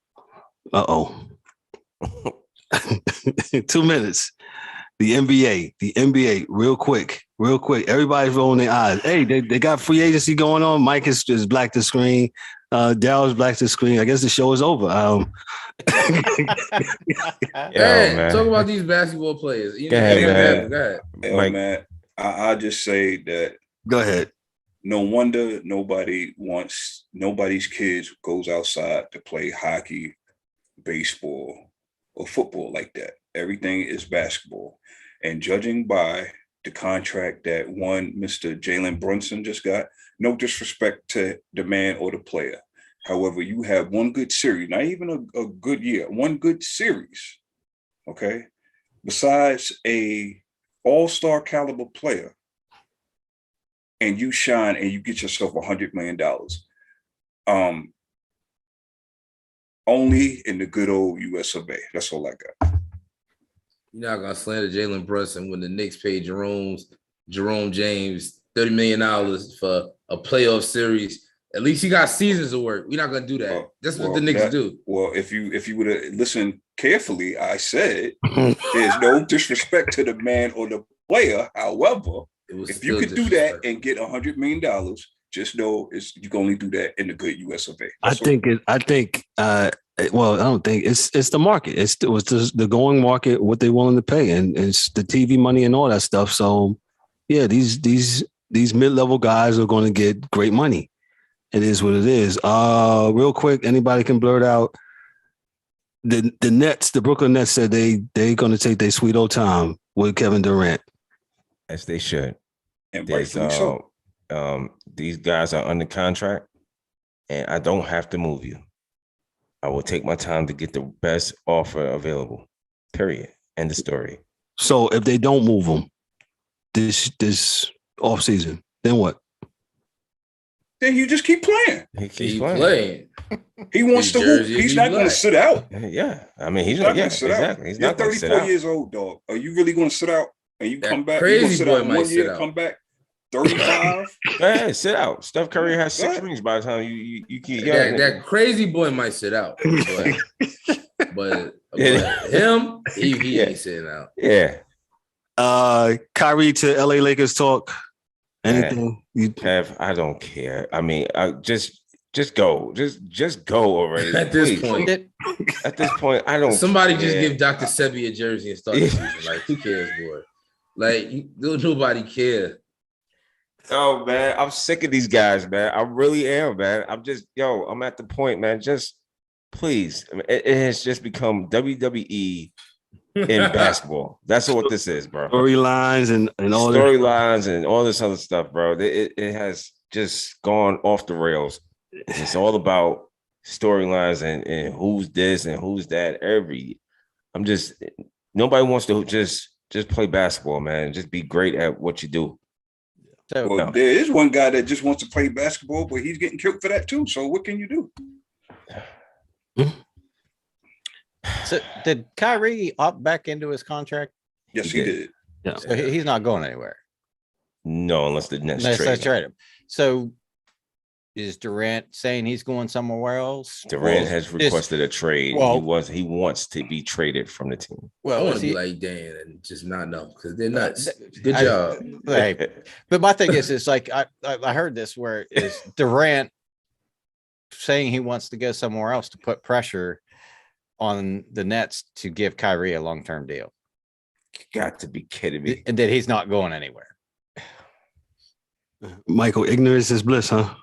minutes. The NBA, real quick. Everybody's rolling their eyes. Hey, they got free agency going on. Mike is just black the screen. Daryl's black the screen. I guess the show is over. Hey, talk about these basketball players. Go ahead, man. Mike. Man, I just say that. Go ahead. No wonder nobody's kids goes outside to play hockey, baseball, or football like that. Everything is basketball. And judging by the contract that one Mr. Jalen Brunson just got, no disrespect to the man or the player. However, you have one good series, not even a good year, one good series, okay? Besides a all-star caliber player, and you shine and you get yourself $100 million. Only in the good old US of A. That's all I got. You're not gonna slander Jalen Brunson when the Knicks paid Jerome James $30 million for a playoff series. At least he got seasons of work. We're not gonna do that. That's what the Knicks do. Well, if you would have listened carefully, I said there's no disrespect to the man or the player. However, if you could do that and get $100 million, just know you can only do that in the good US of A. I don't think it's the market. It was the going market, what they're willing to pay, and it's the TV money and all that stuff. So yeah, these these mid-level guys are going to get great money. It is what it is. Real quick, anybody can blurt out the Nets. The Brooklyn Nets said they're going to take their sweet old time with Kevin Durant. As they should. And rightfully so. These guys are under contract, and I don't have to move you. I will take my time to get the best offer available. Period. End of story. So if they don't move them this off season, then what? Then you just keep playing. He keeps Keep playing. playing. He wants to hoop. He's not going to sit out. Yeah, I mean, he's not not. Yeah, going to sit out. exactly. He's You're not going to sit 34 out. years old, dog. Are you really going to sit out and you That come back? crazy You going to sit boy out might 1 sit year, out. come back 35? Hey, sit out. Steph Curry has Go 6 ahead. rings by the time you keep young. That crazy boy might sit out, but him, he ain't sitting out. Yeah. Kyrie to LA Lakers talk. Anything you Kev, I don't care. I mean, just go. Just go already. At this please. point, At this point, I don't somebody care. just give Dr. Sebi a jersey and start the season. Like, who cares, boy? Like, nobody cares. Oh man, I'm sick of these guys, man. I really am, man. I'm at the point, man. Just please. I mean, it has just become WWE in basketball. That's what this is, bro. storylines and all that. Storylines and all this other stuff, bro. It has just gone off the rails. It's all about storylines and who's this and who's that. Nobody wants to just play basketball, man. Just be great at what you do. So, Well, there is one guy that just wants to play basketball, but he's getting killed for that too. So what can you do? so did Kyrie opt back into his contract? Yes, He he did. did. Yeah. So he's not going anywhere. No, unless the Nets Let's trade. trade him. So is Durant saying he's going somewhere else? Durant has requested a trade. well- he wants to be traded from the team. I Well, want is to he, be like Dan and just not know because they're nuts. Good I- job. Hey, but my thing is, it's like I heard this where is Durant saying he wants to go somewhere else to put pressure on the Nets to give Kyrie a long-term deal, Got to be kidding me. and that he's not going anywhere. Michael, ignorance is bliss, huh?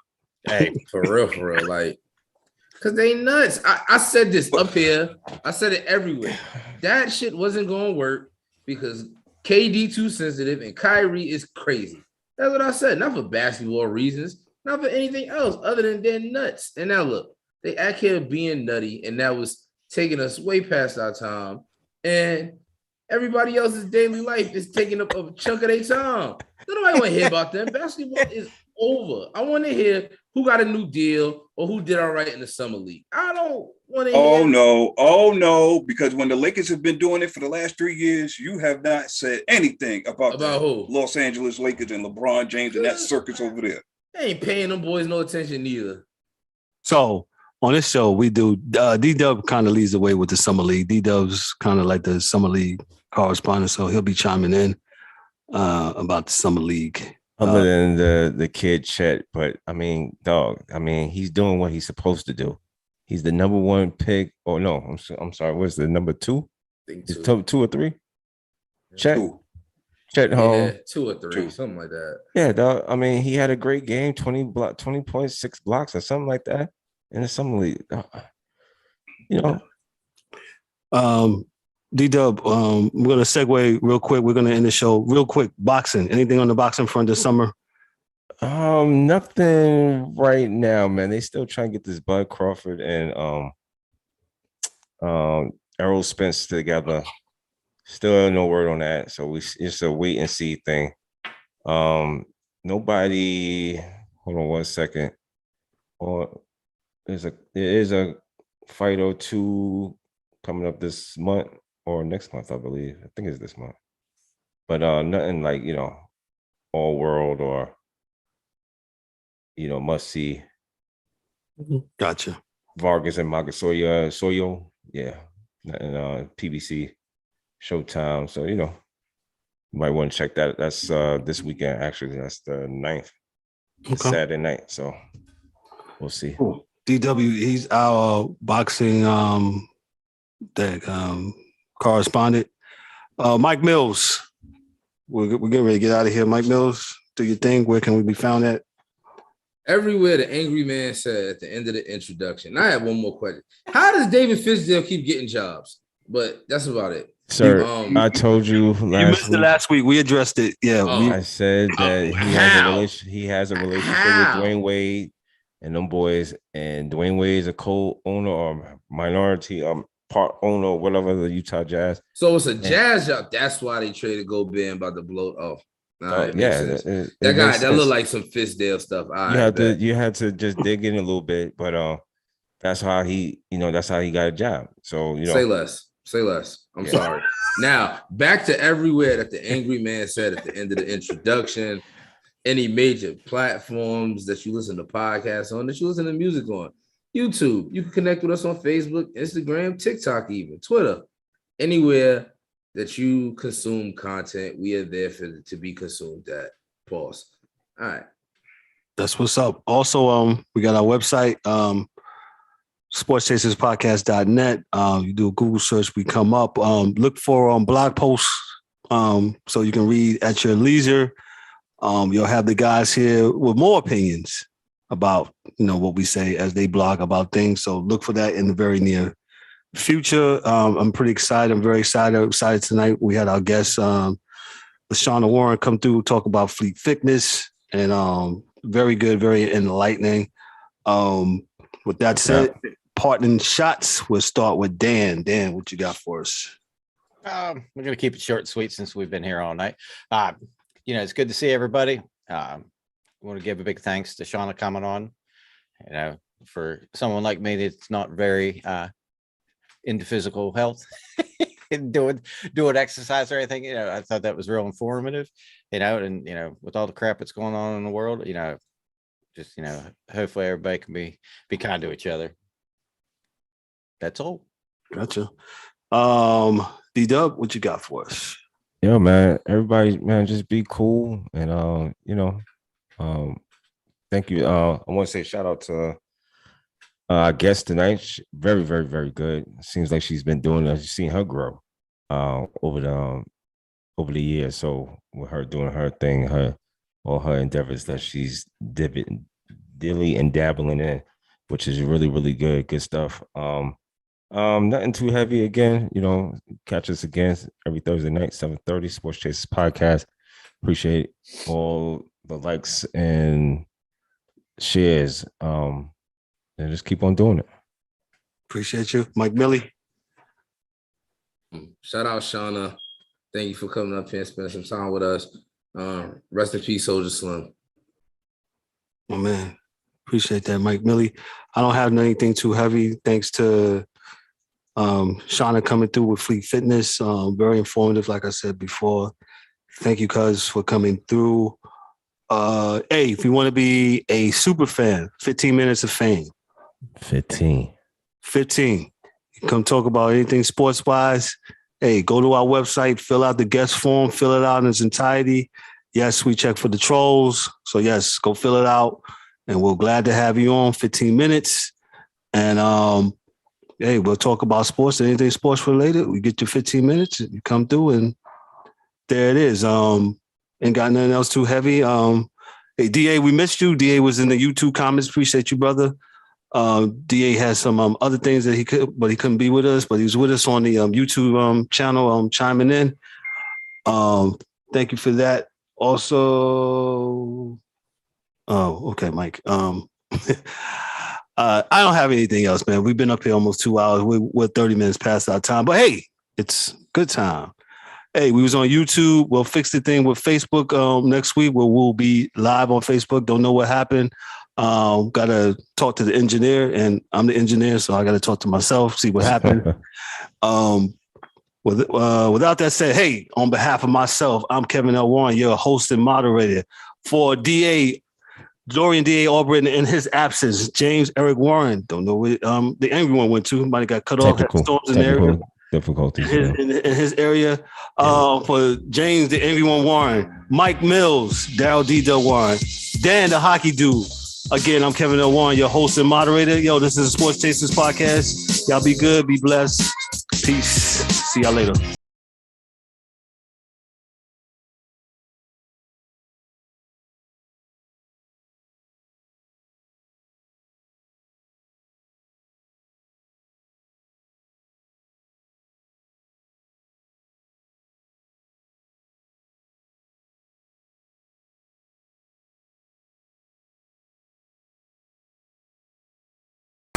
Hey, For real. Like, because they nuts. I said this up here. I said it everywhere. That shit wasn't going to work because KD too sensitive and Kyrie is crazy. That's what I said. Not for basketball reasons, not for anything else other than they're nuts. And now look, they act here being nutty, and that was taking us way past our time. And everybody else's daily life is taking up a chunk of their time. Nobody want to hear about them. Basketball is over. I want to hear who got a new deal or who did all right in the summer league. I don't want to hear. Oh no, because when the Lakers have been doing it for the last 3 years, you have not said anything about who? Los Angeles Lakers and LeBron James and that circus over there. They ain't paying them boys no attention neither. So on this show, we do D-Dub kind of leads the way with the summer league. D-Dub's kind of like the summer league correspondent, so he'll be chiming in about the summer league. Other than the kid Chet, but I mean, dog. I mean, he's doing what he's supposed to do. He's the number 1 pick. Oh no, I'm sorry. What's the number 2? Is top 2 or 3? Chet. Chet home. Yeah, 2 or 3, something like that. Yeah, dog. I mean, he had a great game. 20 points, 6 blocks, or something like that in the summer league. You know. D-Dub, we're going to segue real quick. We're going to end the show real quick. Boxing. Anything on the boxing front this summer? Nothing right now, man. They still trying to get this Bud Crawford and Errol Spence together. Still no word on that. So it's a wait and see thing. Nobody, hold on 1 second. Or there is a fight or two coming up this month or next month, I believe. I think it's this month. But nothing like, all world or must see. Gotcha. Vargas and Soyo. Yeah. Nothing PBC, Showtime. So, you might want to check that. That's this weekend, actually. That's the 9th. Okay. Saturday night. So we'll see. Cool. DW, he's our boxing correspondent. Mike Mills. We're getting ready to get out of here. Mike Mills, do your thing. Where can we be found at? Everywhere the angry man said at the end of the introduction. I have one more question. How does David Fisdale keep getting jobs? But that's about it. Sir, I told you You missed it last week. We addressed it. Yeah. I said that he has a relationship with Dwayne Wade and them boys, and Dwayne Wade is a co-owner or minority part owner or whatever of the Utah Jazz. So it's a Jazz job. That's why they traded Gobert and about to blow it off. That guy, that looked like some Fisdale stuff. You had to just dig in a little bit, but that's how he got a job. So say less. I'm sorry. Now back to everywhere that the angry man said at the end of the introduction. Any major platforms that you listen to podcasts on, that you listen to music on, YouTube. You can connect with us on Facebook, Instagram, TikTok, even Twitter, anywhere that you consume content. We are there to be consumed at. Pause. All right. That's what's up. Also, we got our website, sportschaserspodcast.net. You do a Google search, we come up. Look for blog posts so you can read at your leisure. You'll have the guys here with more opinions about, what we say as they blog about things. So look for that in the very near future. I'm pretty excited. I'm very excited tonight. We had our guest, Shauna Warren, come through, talk about Fleek Fitness, and very good, very enlightening. With that said, parting shots, we'll start with Dan. Dan, what you got for us? We're going to keep it short and sweet since we've been here all night. It's good to see everybody. I want to give a big thanks to Shauna coming on. For someone like me that's not very into physical health and doing exercise or anything, I thought that was real informative. And with all the crap that's going on in the world, hopefully everybody can be kind to each other. That's all. Gotcha. D-Dub, what you got for us? Yeah, man. Everybody, man, just be cool. And, thank you. I want to say shout out to our guest tonight. Very, very, very good. Seems like she's been doing it. You've seen her grow over the years. So with her doing her thing, all her endeavors that she's dilly and dabbling in, which is really, really good stuff. Nothing too heavy. Again, catch us again every Thursday night, 7:30, Sports Chasers Podcast. Appreciate all the likes and shares. And just keep on doing it. Appreciate you. Mike Millie. Shout out Shauna. Thank you for coming up here and spending some time with us. Rest in peace, Soldier Slim. Oh man. Appreciate that, Mike Millie. I don't have anything too heavy. Thanks to Shauna coming through with Fleek Fitness. Very informative, like I said before. Thank you, cuz, for coming through. Hey, if you want to be a super fan, 15 minutes of fame. 15. You come talk about anything sports-wise. Hey, go to our website, fill out the guest form, fill it out in its entirety. Yes, we check for the trolls. So yes, go fill it out. And we're glad to have you on 15 minutes. And hey, we'll talk about sports, anything sports related. We get you 15 minutes, you come through, and there it is. Ain't got nothing else too heavy. Hey, DA, we missed you. DA was in the YouTube comments. Appreciate you, brother. DA has some other things that he couldn't be with us, but he was with us on the YouTube channel, chiming in. Thank you for that. Also, okay, Mike. I don't have anything else, man. We've been up here almost 2 hours. We're 30 minutes past our time, but hey, it's good time. Hey, we was on YouTube. We'll fix the thing with Facebook next week, where we'll be live on Facebook. Don't know what happened. Got to talk to the engineer, and I'm the engineer, so I got to talk to myself, see what happened. Without that said, hey, on behalf of myself, I'm Kevin L. Warren, your host and moderator. For Dorian D.A. Albright in his absence, James Eric Warren, don't know where the angry one went to. Might have got cut off. Storms in there. Difficulties in his area. For James the angry one Warren, Mike Mills, Daryl D. Del Warren, Dan the hockey dude. Again, I'm Kevin L. Warren, your host and moderator. Yo, this is the Sports Chasers Podcast. Y'all be good, be blessed. Peace. See y'all later.